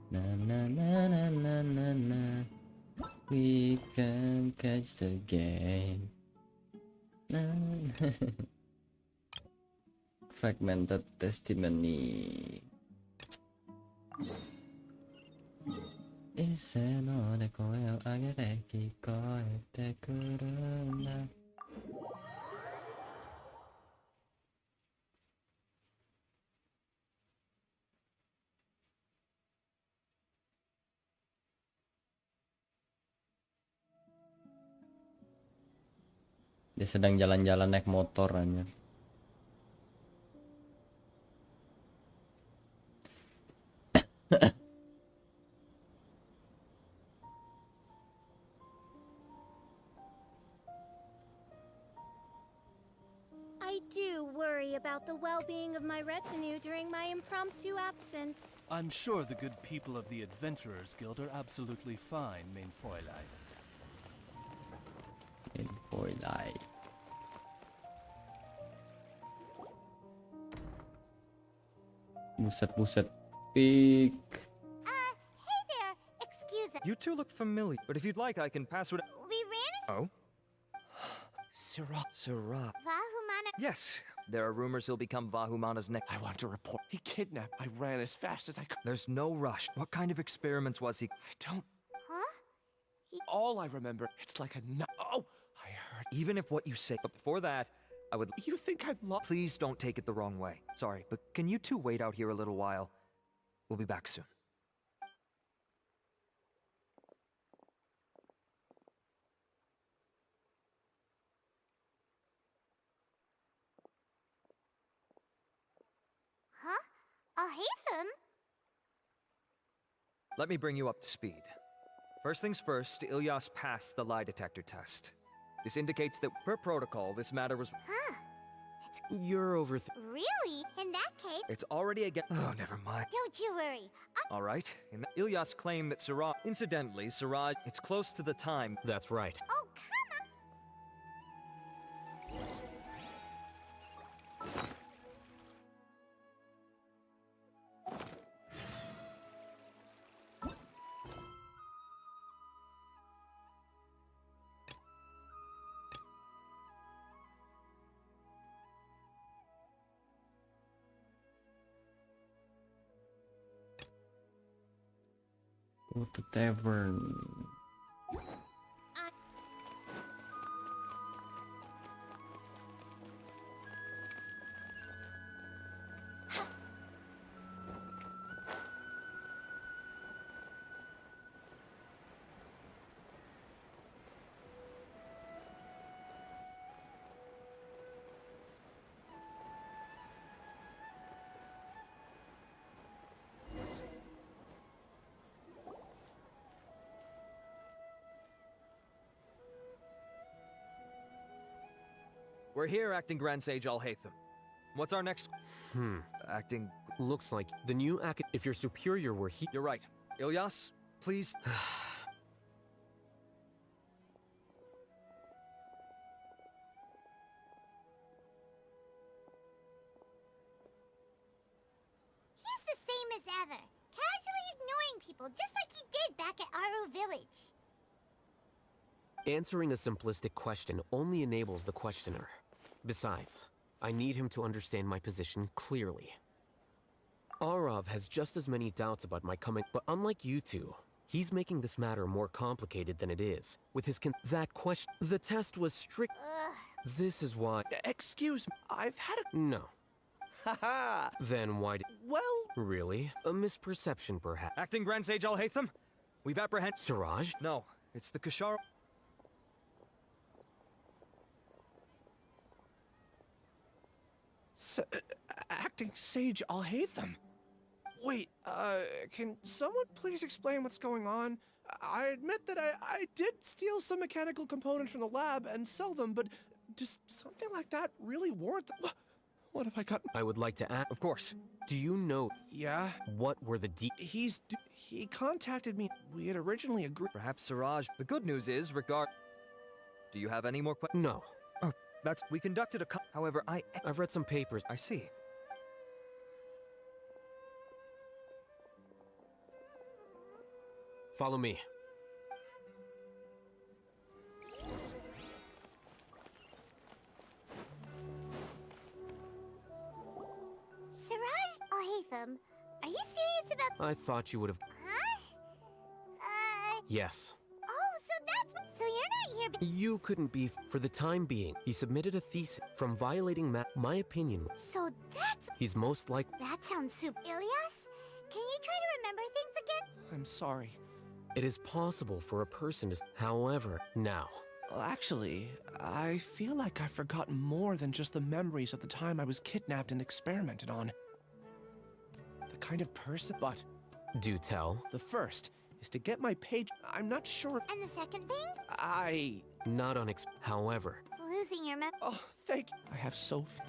[SPEAKER 1] na na na na na na. We can catch the game. Na. Fragmented testimony. 一斉ので声を上げて聞こえてくるんだ。Dia sedang jalan-jalan naik motor aja.
[SPEAKER 10] I do worry about the well-being of my retinue during my impromptu absence.
[SPEAKER 11] I'm sure the good people of the Adventurers Guild are absolutely fine, mein Fräulein.
[SPEAKER 1] Buset. Pik.
[SPEAKER 3] Hey there, excuse us.
[SPEAKER 9] You two look familiar, but if you'd like, I can pass what.
[SPEAKER 3] We ran
[SPEAKER 9] Oh?
[SPEAKER 11] Sirah.
[SPEAKER 9] Sirah.
[SPEAKER 3] Vahumana.
[SPEAKER 9] Yes, there are rumors he'll become Vahumana's next.
[SPEAKER 11] I want to report. He kidnapped. I ran as fast as I could.
[SPEAKER 9] There's no rush. What kind of experiments was he?
[SPEAKER 11] I don't.
[SPEAKER 3] Huh?
[SPEAKER 11] All I remember, it's like a. Oh! I heard.
[SPEAKER 9] Even if what you say. But before that, I would.
[SPEAKER 11] You think I'm lost?
[SPEAKER 9] Please don't take it the wrong way. Sorry, but can you two wait out here a little while? We'll be back soon.
[SPEAKER 3] Huh? I'll hate them.
[SPEAKER 9] Let me bring you up to speed. First things first, Ilyas passed the lie detector test. This indicates that, per protocol, this matter was.
[SPEAKER 3] Huh?
[SPEAKER 4] You're over.
[SPEAKER 3] Really? In that case,
[SPEAKER 9] It's already again. Oh, never mind.
[SPEAKER 3] don't you worry.
[SPEAKER 9] All right. Ilyas claimed that Siraj. Incidentally, Siraj. It's close to the time.
[SPEAKER 4] That's right.
[SPEAKER 3] Oh, come on.
[SPEAKER 1] Go to tavern.
[SPEAKER 9] We're here, acting Grand Sage Alhaitham. What's our next? Acting.
[SPEAKER 4] Looks like the new if your superior were here.
[SPEAKER 9] You're right. Ilyas, please.
[SPEAKER 3] He's the same as ever. Casually ignoring people just like he did back at Aru Village.
[SPEAKER 4] Answering a simplistic question only enables the questioner. Besides, I need him to understand my position clearly. Arav has just as many doubts about my coming, but unlike you two, he's making this matter more complicated than it is. With his that question, the test was strict.
[SPEAKER 3] Ugh.
[SPEAKER 4] This is why.
[SPEAKER 11] Excuse me, I've had a.
[SPEAKER 4] No.
[SPEAKER 11] Haha!
[SPEAKER 4] Then why?
[SPEAKER 11] Well.
[SPEAKER 4] Really? A misperception, perhaps.
[SPEAKER 9] Acting Grand Sage Alhaitham, we've apprehended.
[SPEAKER 4] Siraj?
[SPEAKER 9] No, it's the Kashar.
[SPEAKER 11] Acting Sage Alhaitham. Wait, can someone please explain what's going on? I admit that I did steal some mechanical components from the lab and sell them, but does something like that really warrant the... What have I got?
[SPEAKER 4] I would like to ask.
[SPEAKER 9] Of course.
[SPEAKER 4] Do you know
[SPEAKER 11] Yeah?
[SPEAKER 4] what were the
[SPEAKER 11] He contacted me. We had originally agreed...
[SPEAKER 9] Perhaps Siraj. The good news is, Do you have any more questions?
[SPEAKER 4] No.
[SPEAKER 9] Oh, that's. We conducted a. However,
[SPEAKER 4] I've read some papers.
[SPEAKER 9] I see.
[SPEAKER 4] Follow me.
[SPEAKER 3] Siraj Alhaitham, are you serious about...
[SPEAKER 4] I thought you would have.
[SPEAKER 3] Huh?
[SPEAKER 4] Yes.
[SPEAKER 3] Oh, so that's... So you're not here
[SPEAKER 4] You couldn't be for the time being. He submitted a thesis from violating my opinion.
[SPEAKER 3] So that's...
[SPEAKER 4] He's most likely.
[SPEAKER 3] That sounds super... Ilyas? Can you try to remember things again?
[SPEAKER 11] I'm sorry.
[SPEAKER 4] It is possible for a person to. However, now,
[SPEAKER 11] Well, actually, I feel like I've forgotten more than just the memories of the time I was kidnapped and experimented on. The kind of person, but
[SPEAKER 4] Do tell.
[SPEAKER 11] the first is to get my page. I'm not sure.
[SPEAKER 3] And the second thing?
[SPEAKER 4] Not however.
[SPEAKER 3] Losing your mem.
[SPEAKER 11] Oh, thank you. I have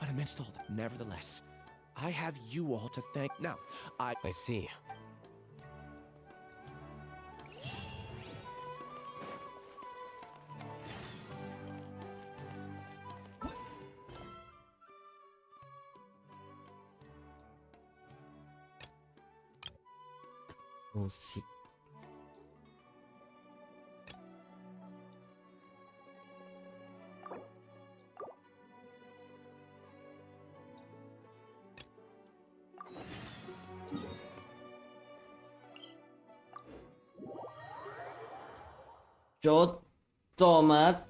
[SPEAKER 11] but amidst all that, nevertheless, I have you all to thank. Now,
[SPEAKER 4] I see.
[SPEAKER 1] Musik. Cotomata.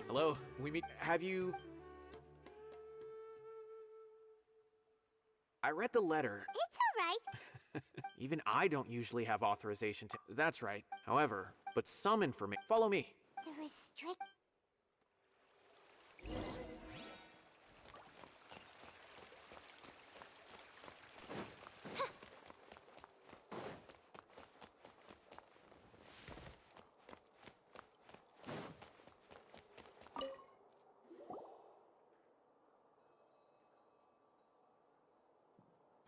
[SPEAKER 2] Hello, have you... I read the letter.
[SPEAKER 3] It's alright.
[SPEAKER 2] Even I don't usually have authorization to... That's right. However, but some information... Follow me.
[SPEAKER 3] The restrict...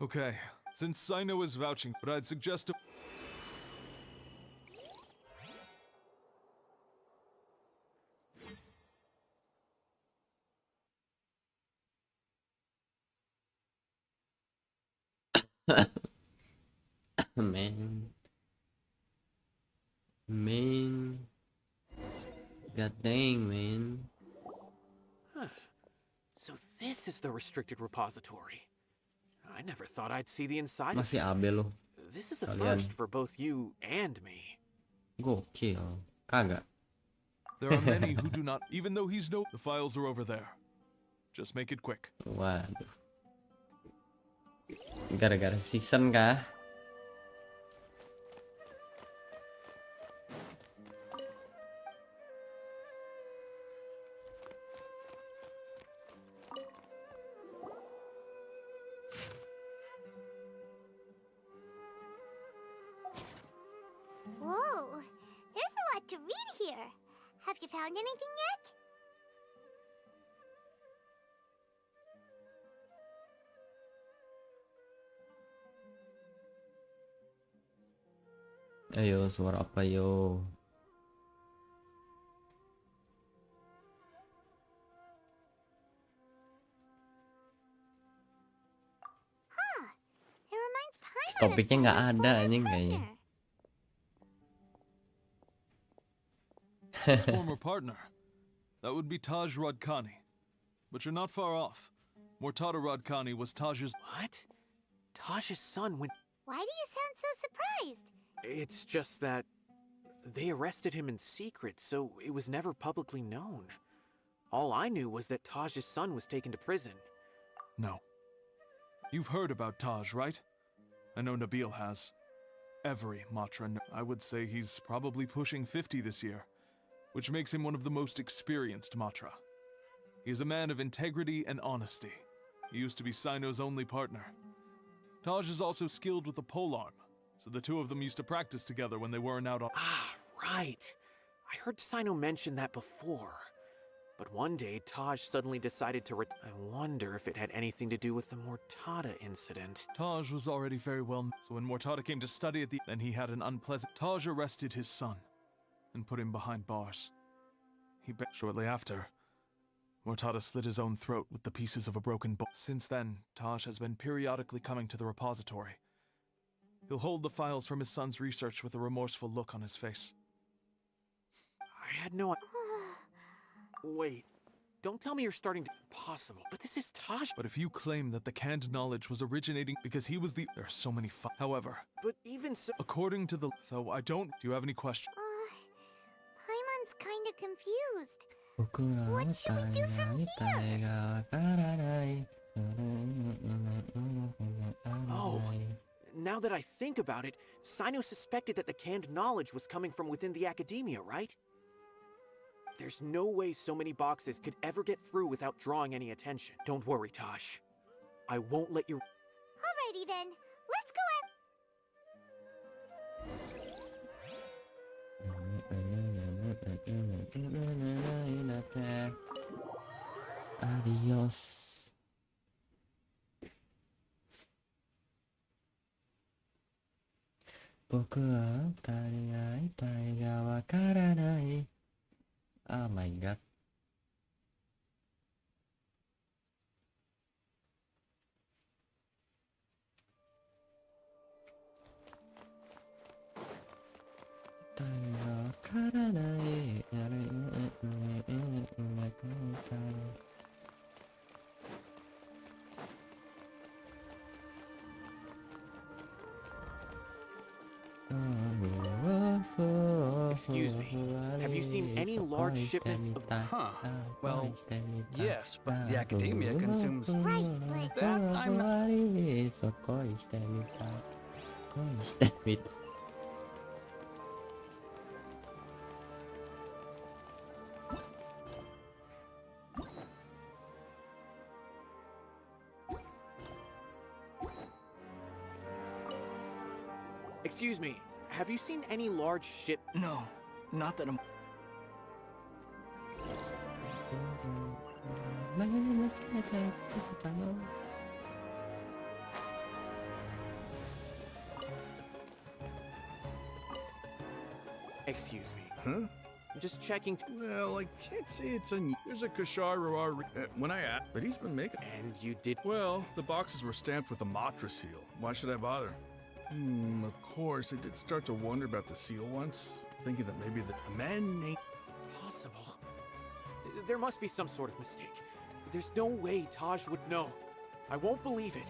[SPEAKER 12] Okay, since Sino is vouching, but I'd suggest a...
[SPEAKER 1] Man. God dang, man.
[SPEAKER 2] Huh. So this is the restricted repository. I never thought I'd see the inside.
[SPEAKER 1] Masih Abel lo.
[SPEAKER 2] This is a
[SPEAKER 1] Kalian.
[SPEAKER 2] first for both you and me.
[SPEAKER 1] Gokil. Kagak.
[SPEAKER 12] There are many who do not, even though he's no... The files are over there. Just make it quick.
[SPEAKER 1] Waduh. Gara-gara season kah?
[SPEAKER 3] Whoa, there's a lot to read here. Have you found anything yet?
[SPEAKER 1] Ayo, suara apa yo?
[SPEAKER 3] Huh, it reminds Paimon of
[SPEAKER 1] Topiknya nggak
[SPEAKER 3] Sino's
[SPEAKER 1] ada
[SPEAKER 3] former
[SPEAKER 1] anjing kayaknya.
[SPEAKER 3] partner.
[SPEAKER 12] His former partner. That would be Taj Radkani. But you're not far off. Mortada Radkani was Taj's...
[SPEAKER 2] What? Taj's son went...
[SPEAKER 3] Why do you sound so surprised?
[SPEAKER 2] It's just that they arrested him in secret, so it was never publicly known. All I knew was that Taj's son was taken to prison.
[SPEAKER 12] No. You've heard about Taj, right? I know Nabil has. Every Matra I would say he's probably pushing 50 this year, which makes him one of the most experienced Matra. He is a man of integrity and honesty. He used to be Sino's only partner. Taj is also skilled with the polearm, so the two of them used to practice together when they weren't out on...
[SPEAKER 2] Ah, right. I heard Sino mention that before. But one day, Taj suddenly decided to I wonder if it had anything to do with the Mortada incident.
[SPEAKER 12] Taj was already very well so when Mortada came to study at the... Then he had an unpleasant... Taj arrested his son and put him behind bars. Shortly after, Mortada slit his own throat with the pieces of a broken bowl. Since then, Taj has been periodically coming to the repository. He'll hold the files from his son's research with a remorseful look on his face.
[SPEAKER 2] I had no... Wait, don't tell me you're starting to... Possible, but this is Taj.
[SPEAKER 12] But if you claim that the canned knowledge was originating because he was the... There are so many However,
[SPEAKER 2] But even so...
[SPEAKER 12] according to the... Though I don't... Do you have any questions?
[SPEAKER 3] Paimon's kinda confused.
[SPEAKER 1] 僕らの
[SPEAKER 3] What should we do from
[SPEAKER 1] 誰がわからない
[SPEAKER 2] Oh, now that I think about it, Sino suspected that the canned knowledge was coming from within the academia, right? There's no way so many boxes could ever get through without drawing any attention. Don't worry, Tosh. I won't let you...
[SPEAKER 3] Alrighty then, let's go out.
[SPEAKER 1] Adios. 僕は誰が会いたいがわからない Oh my god.
[SPEAKER 2] Excuse me, have you seen any large shipments of...
[SPEAKER 9] Huh. Well, yes, but the academia consumes...
[SPEAKER 3] Right, but...
[SPEAKER 9] That I'm not...
[SPEAKER 2] Excuse me, have you seen any large ship...
[SPEAKER 9] No, not that I'm...
[SPEAKER 2] Excuse me.
[SPEAKER 13] Huh?
[SPEAKER 2] I'm just checking to...
[SPEAKER 13] Well, I can't say it's There's a Sharou when I asked, but he's been making...
[SPEAKER 2] And you did...
[SPEAKER 13] Well, the boxes were stamped with the Matra seal. Why should I bother? Of course, I did start to wonder about the seal once, thinking that maybe a man named...
[SPEAKER 2] Possible. There must be some sort of mistake. There's no way Taj would know. I won't believe it.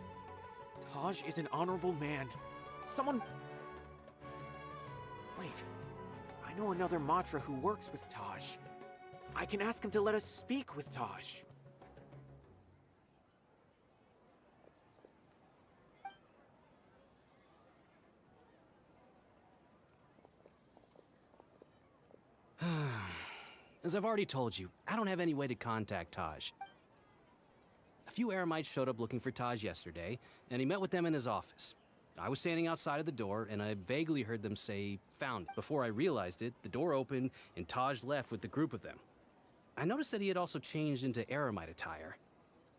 [SPEAKER 2] Taj is an honorable man. Someone... Wait. I know another Matra who works with Taj. I can ask him to let us speak with Taj.
[SPEAKER 4] As I've already told you, I don't have any way to contact Taj. A few Eremites showed up looking for Taj yesterday, and he met with them in his office. I was standing outside of the door, and I vaguely heard them say, "Found it." Before I realized it, the door opened, and Taj left with the group of them. I noticed that he had also changed into Eremite attire.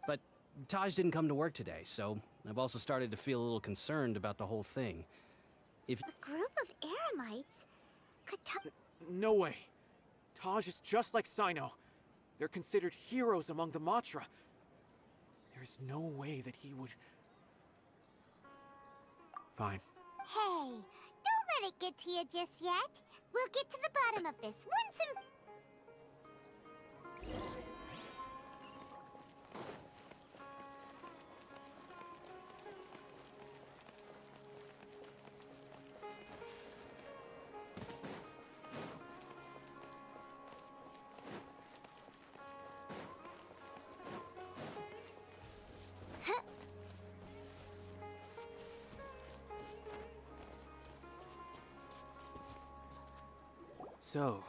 [SPEAKER 4] But Taj didn't come to work today, so I've also started to feel a little concerned about the whole thing. If...
[SPEAKER 3] A group of Eremites? Could
[SPEAKER 2] No way. Taj is just like Sino. They're considered heroes among the Matra. There's no way that he would... Fine.
[SPEAKER 3] Hey, don't let it get to you just yet. We'll get to the bottom of this once and...
[SPEAKER 2] So,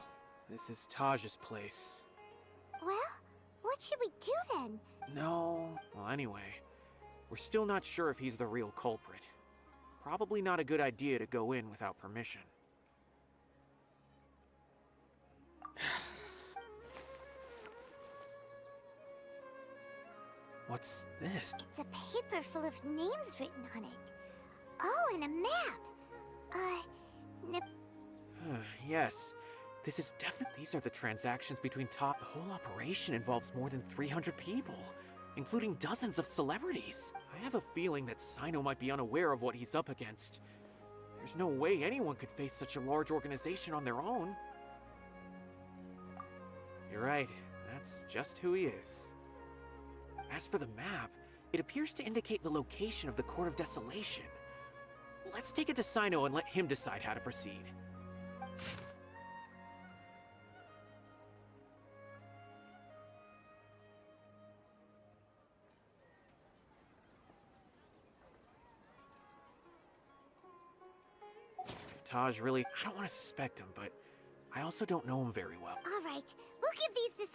[SPEAKER 2] this is Taj's place.
[SPEAKER 3] Well, what should we do then?
[SPEAKER 2] No... Well, anyway, we're still not sure if he's the real culprit. Probably not a good idea to go in without permission. What's this?
[SPEAKER 3] It's a paper full of names written on it. Oh, and a map.
[SPEAKER 2] Yes. This is definitely... These are the transactions between top... The whole operation involves more than 300 people, including dozens of celebrities. I have a feeling that Sino might be unaware of what he's up against. There's no way anyone could face such a large organization on their own. You're right. That's just who he is. As for the map, it appears to indicate the location of the Court of Desolation. Let's take it to Sino and let him decide how to proceed. If Taj really... I don't want to suspect him, but I also don't know him very well.
[SPEAKER 3] All right, we'll give these to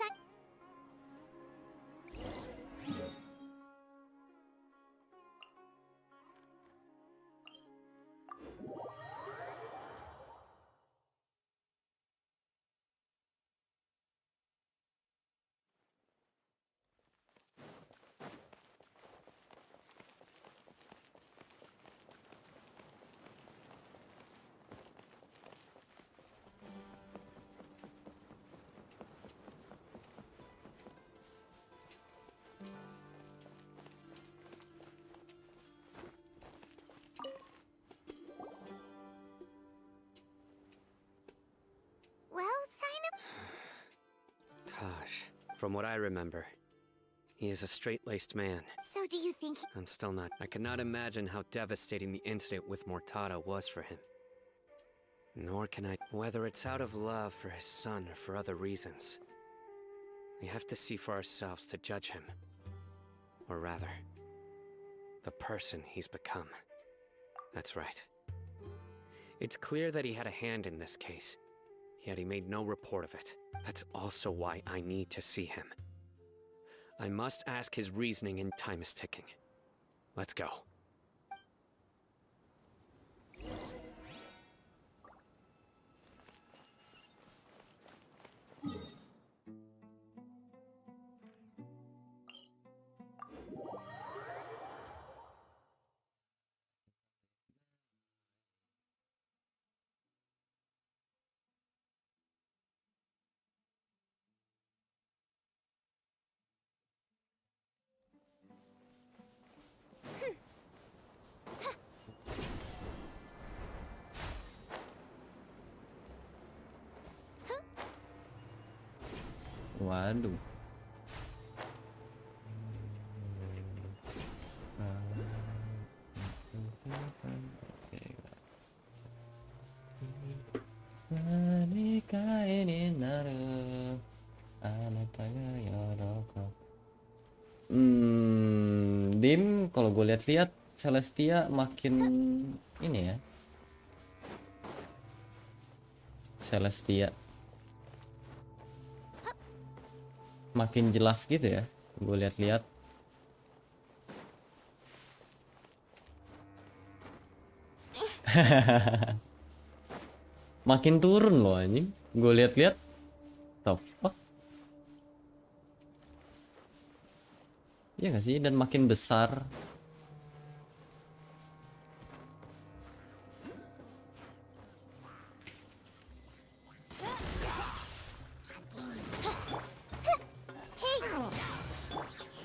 [SPEAKER 4] Taj, from what I remember, he is a straight-laced man.
[SPEAKER 3] So do you think
[SPEAKER 4] I'm still not. I cannot imagine how devastating the incident with Mortada was for him. Nor can I, whether it's out of love for his son or for other reasons. We have to see for ourselves to judge him. Or rather, the person he's become. That's right. It's clear that he had a hand in this case, yet he made no report of it. That's also why I need to see him. I must ask his reasoning, and time is ticking. Let's go.
[SPEAKER 1] Waduh. Dim, kalau gue lihat-lihat Celestia makin ini ya. Celestia makin jelas gitu ya, gue lihat-lihat. Makin turun loh anjing, gue lihat-lihat. The fuck? Iya gak sih? Dan makin besar.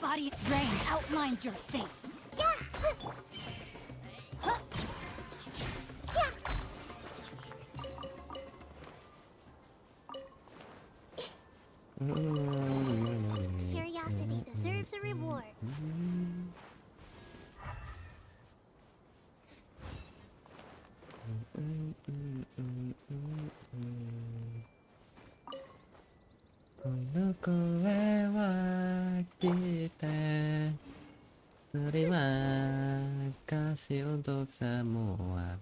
[SPEAKER 14] Body brain outlines your fate.
[SPEAKER 3] curiosity deserves a reward?
[SPEAKER 1] Kalau kelewat kita, terima kasih untuk semua.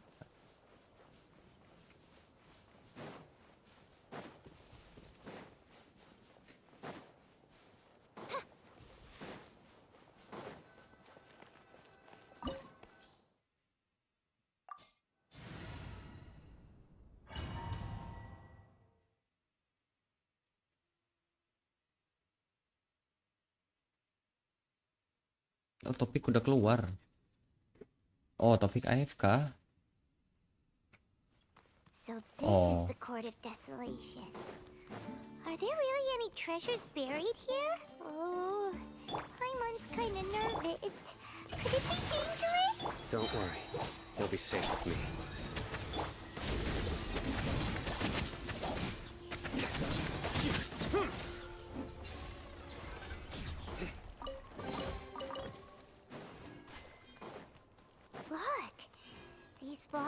[SPEAKER 1] Oh, Topik udah keluar. Oh, Topik AFK.
[SPEAKER 3] So this is the Court of Desolation. Are there really any treasures buried here? Oh, Paimon's kind of nervous. Could it be dangerous?
[SPEAKER 4] Don't worry. You'll be safe with me.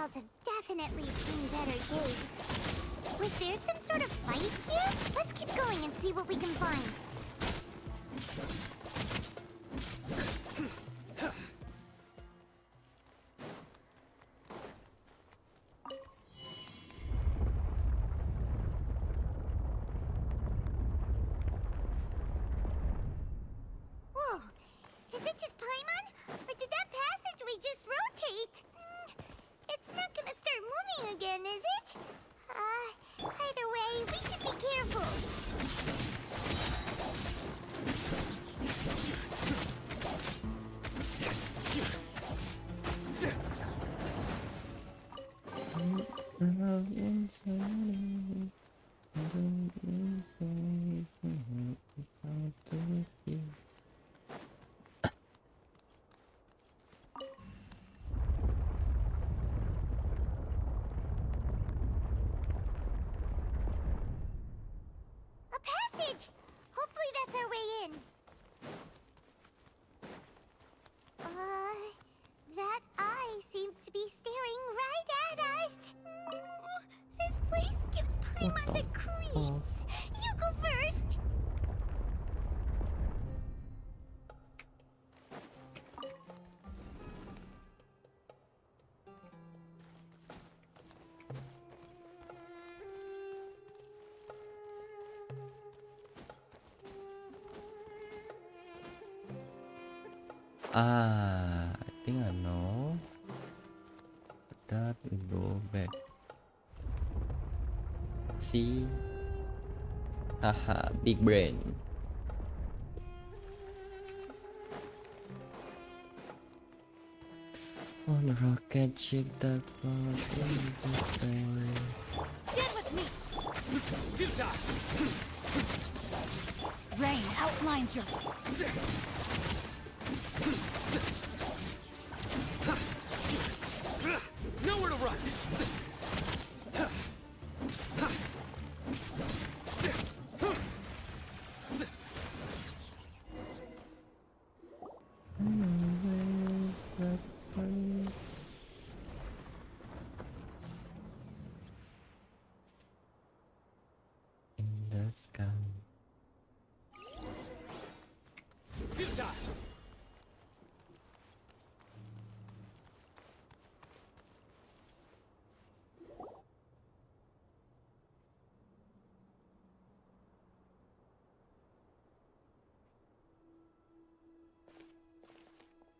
[SPEAKER 3] walls have definitely seen better days. Was there some sort of fight here? Let's keep going and see what we can find. Whoa, is it just Paimon? Or did that passageway just rotate? It's not gonna start moving again, is it? Either way, we should be careful. A passage! Hopefully that's our way in. That eye seems to be staring right at us. This place gives Paimon the creeps. You go first.
[SPEAKER 1] I think I know. That will go back. See? Haha, big brain. On a rocket ship that was in the sky.
[SPEAKER 14] Stand with me! Rain outlines your...
[SPEAKER 6] Nowhere to run!
[SPEAKER 1] In the sky.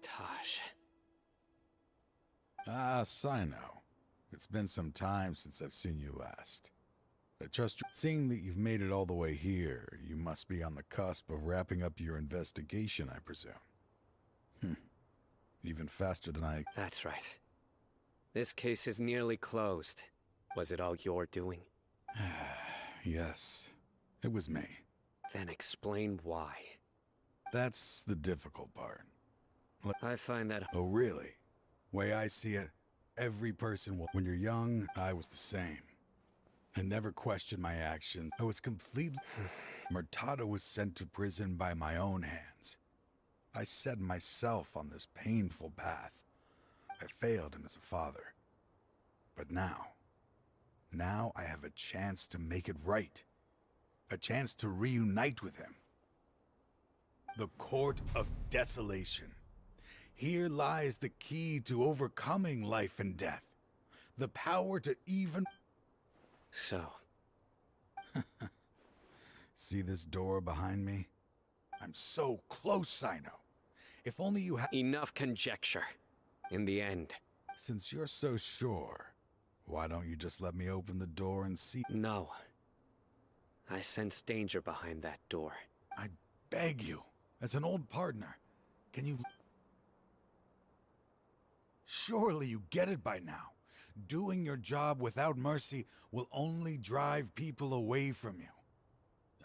[SPEAKER 4] Taj.
[SPEAKER 15] Ah, Sino. It's been some time since I've seen you last. I trust you. Seeing that you've made it all the way here, you must be on the cusp of wrapping up your investigation, I presume. Even faster than I...
[SPEAKER 4] That's right. This case is nearly closed. Was it all your doing?
[SPEAKER 15] Yes, it was me.
[SPEAKER 4] Then explain why.
[SPEAKER 15] That's the difficult part.
[SPEAKER 4] I find that...
[SPEAKER 15] Oh, really? Way I see it, every person will... When you're young, I was the same. I never questioned my actions. I was completely... Murtado was sent to prison by my own hands. I set myself on this painful path. I failed him as a father. But now I have a chance to make it right. A chance to reunite with him. The Court of Desolation. Here lies the key to overcoming life and death. The power to even...
[SPEAKER 4] So...
[SPEAKER 15] See this door behind me? I'm so close, Sino. If only you had...
[SPEAKER 4] Enough conjecture. In the end.
[SPEAKER 15] Since you're so sure, why don't you just let me open the door and see...
[SPEAKER 4] No. I sense danger behind that door.
[SPEAKER 15] I beg you, as an old partner, can you... Surely you get it by now. Doing your job without mercy will only drive people away from you.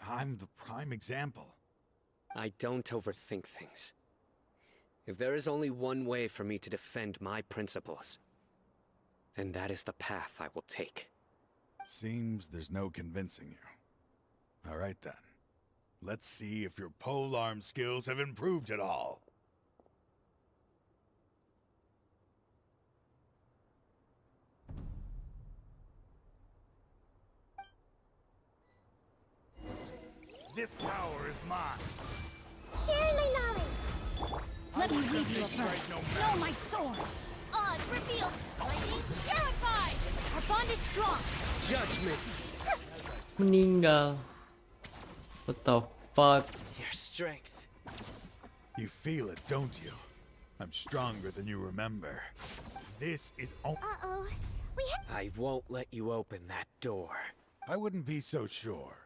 [SPEAKER 15] I'm the prime example.
[SPEAKER 4] I don't overthink things. If there is only one way for me to defend my principles, then that is the path I will take.
[SPEAKER 15] Seems there's no convincing you. All right then. Let's see if your polearm skills have improved at all. This power is mine.
[SPEAKER 3] Surely knowledge.
[SPEAKER 14] Let me leave you a verse. Know my sword.
[SPEAKER 10] Odds revealed. Lightning purified. Our bond is strong.
[SPEAKER 5] Judgment.
[SPEAKER 1] Meninggal. What the fuck?
[SPEAKER 4] Your strength.
[SPEAKER 15] You feel it, don't you? I'm stronger than you remember. This is
[SPEAKER 3] Uh-oh.
[SPEAKER 4] I won't let you open that door.
[SPEAKER 15] I wouldn't be so sure.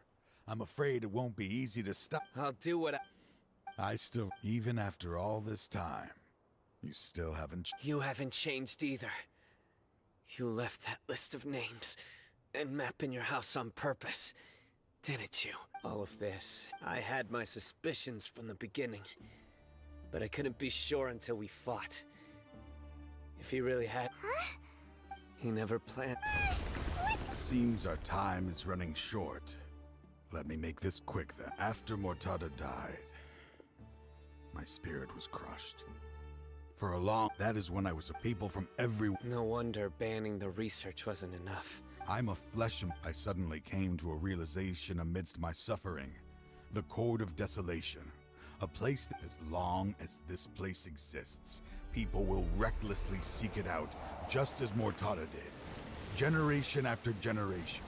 [SPEAKER 15] I'm afraid it won't be easy to stop.
[SPEAKER 4] I'll do what
[SPEAKER 15] I still, even after all this time, you still haven't.
[SPEAKER 4] You haven't changed either. You left that list of names and map in your house on purpose, didn't you? All of this. I had my suspicions from the beginning, but I couldn't be sure until we fought. If he really had... He never planned...
[SPEAKER 15] Seems our time is running short. Let me make this quick then. After Mortada died, my spirit was crushed. For a long... That is when I was a people from every...
[SPEAKER 4] No wonder banning the research wasn't enough.
[SPEAKER 15] I'm a flesh and... I suddenly came to a realization amidst my suffering. The Court of Desolation. A place that as long as this place exists, people will recklessly seek it out, just as Mortada did. Generation after generation.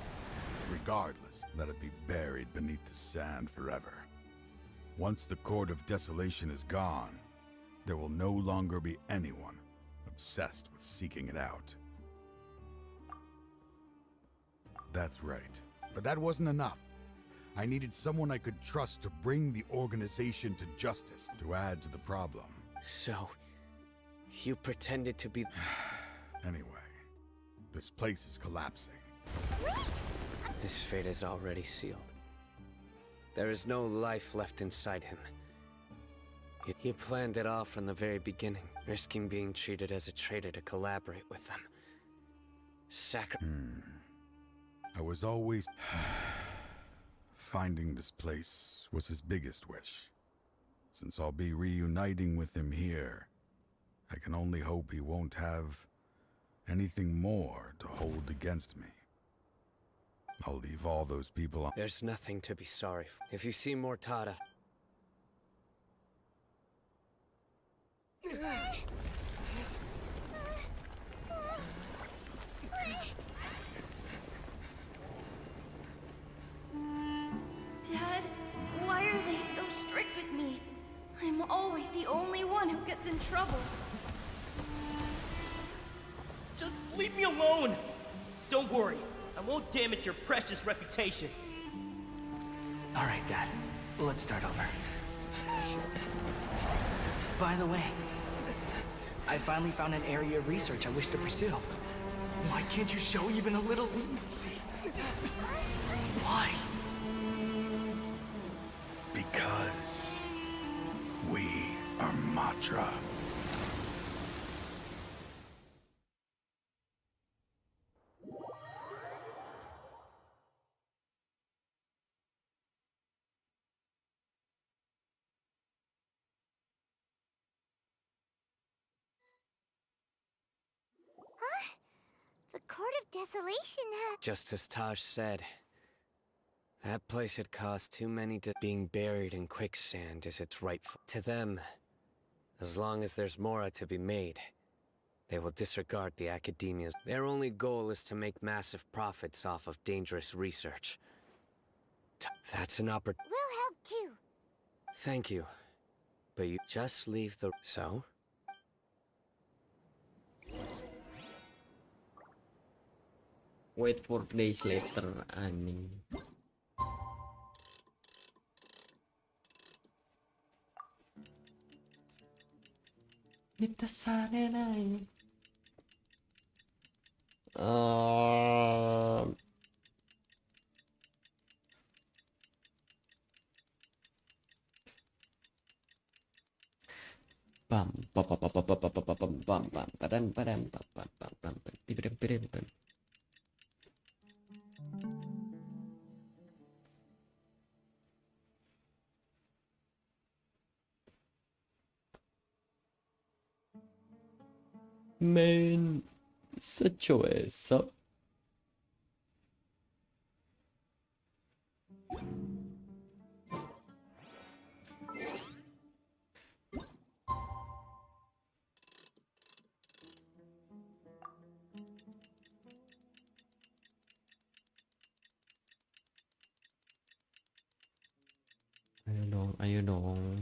[SPEAKER 15] Regardless, let it be buried beneath the sand forever. Once the Court of Desolation is gone, there will no longer be anyone obsessed with seeking it out. That's right. But that wasn't enough. I needed someone I could trust to bring the organization to justice, to add to the problem.
[SPEAKER 4] So, you pretended to be...
[SPEAKER 15] Anyway, this place is collapsing.
[SPEAKER 4] His fate is already sealed. There is no life left inside him. He planned it all from the very beginning, risking being treated as a traitor to collaborate with them.
[SPEAKER 15] I was always... Finding this place was his biggest wish. Since I'll be reuniting with him here, I can only hope he won't have anything more to hold against me. I'll leave all those people on...
[SPEAKER 4] There's nothing to be sorry for. If you see Mortada...
[SPEAKER 10] Dad, why are they so strict with me? I'm always the only one who gets in trouble.
[SPEAKER 16] Just leave me alone! Don't worry, I won't damage your precious reputation.
[SPEAKER 6] Alright, Dad. Let's start over. By the way, I finally found an area of research I wish to pursue. Why can't you show even a little leniency? Why?
[SPEAKER 15] Because we are Matra.
[SPEAKER 3] The Court of Desolation,
[SPEAKER 4] Just as Taj said, that place had caused too many to being buried in quicksand is its rightful. To them, as long as there's more to be made, they will disregard the academia's. Their only goal is to make massive profits off of dangerous research. That's an opportunity.
[SPEAKER 3] We'll help too.
[SPEAKER 4] Thank you. But you just leave the... So?
[SPEAKER 1] Wait for days later, anjing. Bam bam bam bam bam bam bam bam bam bam padam padam bam bam bam bam bam bam bam. Man, such a ass up. Ayo dong.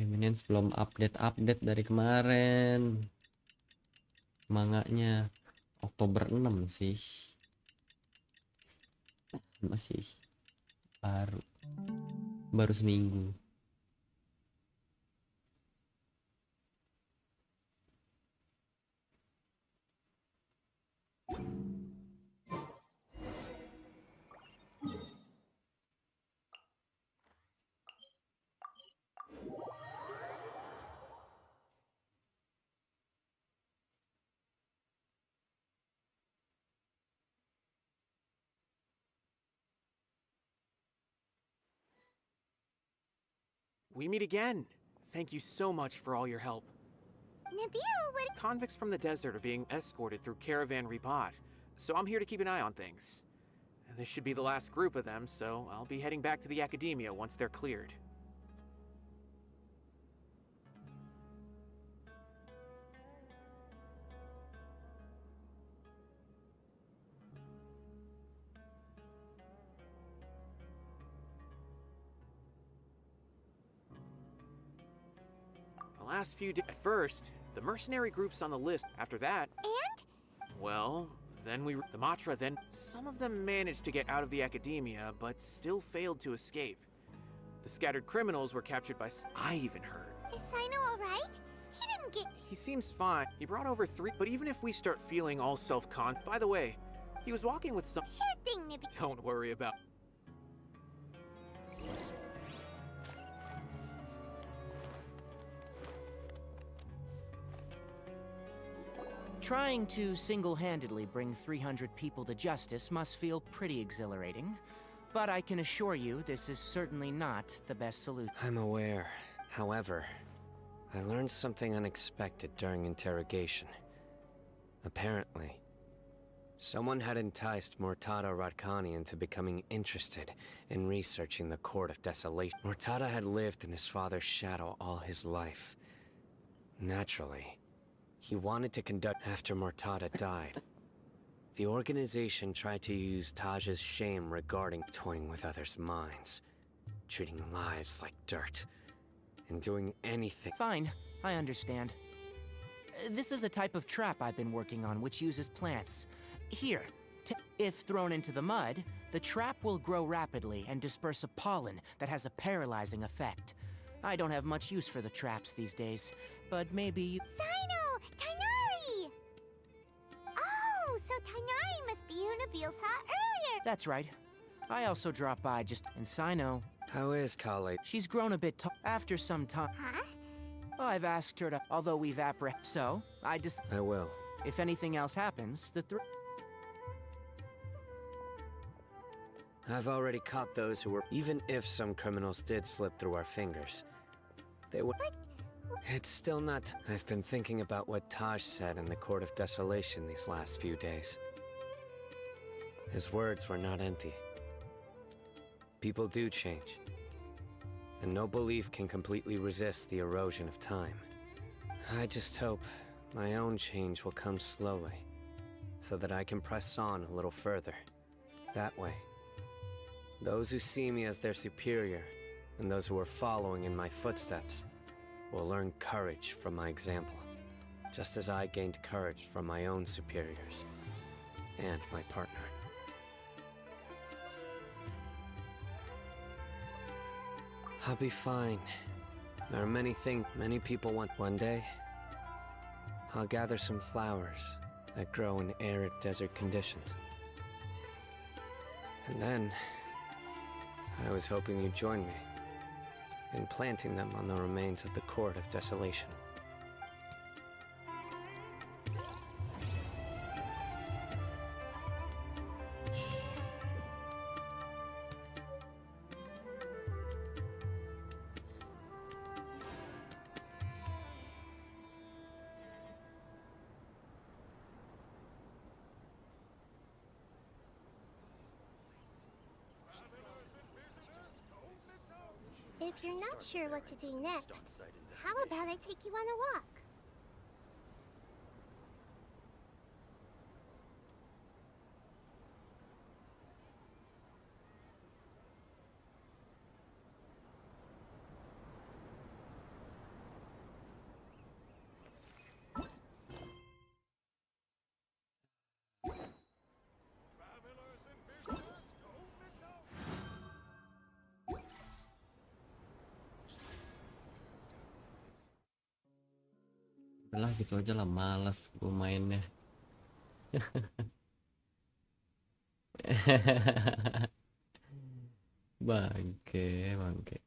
[SPEAKER 1] Eminence belum update dari kemarin. Manganya Oktober 6 sih. Masih baru seminggu.
[SPEAKER 2] We meet again. Thank you so much for all your help.
[SPEAKER 3] Nabil, what?
[SPEAKER 2] Convicts from the desert are being escorted through Caravan Ribat, so I'm here to keep an eye on things. This should be the last group of them, so I'll be heading back to the Academia once they're cleared. The last few days. At first, the mercenary group's on the list. After that...
[SPEAKER 3] And?
[SPEAKER 2] Well, then the Matra then... Some of them managed to get out of the Academia, but still failed to escape. The scattered criminals were captured by... I even heard.
[SPEAKER 3] Is Sino alright? He didn't get...
[SPEAKER 2] He seems fine. He brought over 3... But even if we start feeling all By the way, he was walking with some...
[SPEAKER 3] Sure thing, Nibby.
[SPEAKER 2] Don't worry about...
[SPEAKER 17] Trying to single-handedly bring 300 people to justice must feel pretty exhilarating. But I can assure you, this is certainly not the best solution.
[SPEAKER 4] I'm aware. However, I learned something unexpected during interrogation. Apparently, someone had enticed Murtada Radkani into becoming interested in researching the Court of Desolation. Murtada had lived in his father's shadow all his life. Naturally, he wanted to conduct after Murtada died. The organization tried to use Taj's shame regarding toying with others' minds, treating lives like dirt, and doing anything.
[SPEAKER 17] Fine, I understand. This is a type of trap I've been working on which uses plants. Here, if thrown into the mud, the trap will grow rapidly and disperse a pollen that has a paralyzing effect. I don't have much use for the traps these days, but maybe you...
[SPEAKER 3] Sino! Tainari! Oh, so Tainari must be who Nabil saw earlier!
[SPEAKER 17] That's right. I also dropped by just... And Sino...
[SPEAKER 4] How is Kale?
[SPEAKER 17] She's grown a bit tall after some time.
[SPEAKER 3] Huh?
[SPEAKER 17] I've asked her to... Although we've So, I
[SPEAKER 4] will.
[SPEAKER 17] If anything else happens,
[SPEAKER 4] I've already caught those who were... Even if some criminals did slip through our fingers, they would... It's still not... I've been thinking about what Taj said in the Court of Desolation these last few days. His words were not empty. People do change. And no belief can completely resist the erosion of time. I just hope my own change will come slowly, so that I can press on a little further. That way, those who see me as their superior, and those who are following in my footsteps, will learn courage from my example, just as I gained courage from my own superiors, and my partner. I'll be fine. There are many things many people want. One day, I'll gather some flowers that grow in arid desert conditions. And then, I was hoping you'd join me in planting them on the remains of the Court of Desolation.
[SPEAKER 3] If you're not sure what to do next, how about I take you on a walk?
[SPEAKER 1] Udah lah gitu aja lah, males gue mainnya. Bangke, bangke.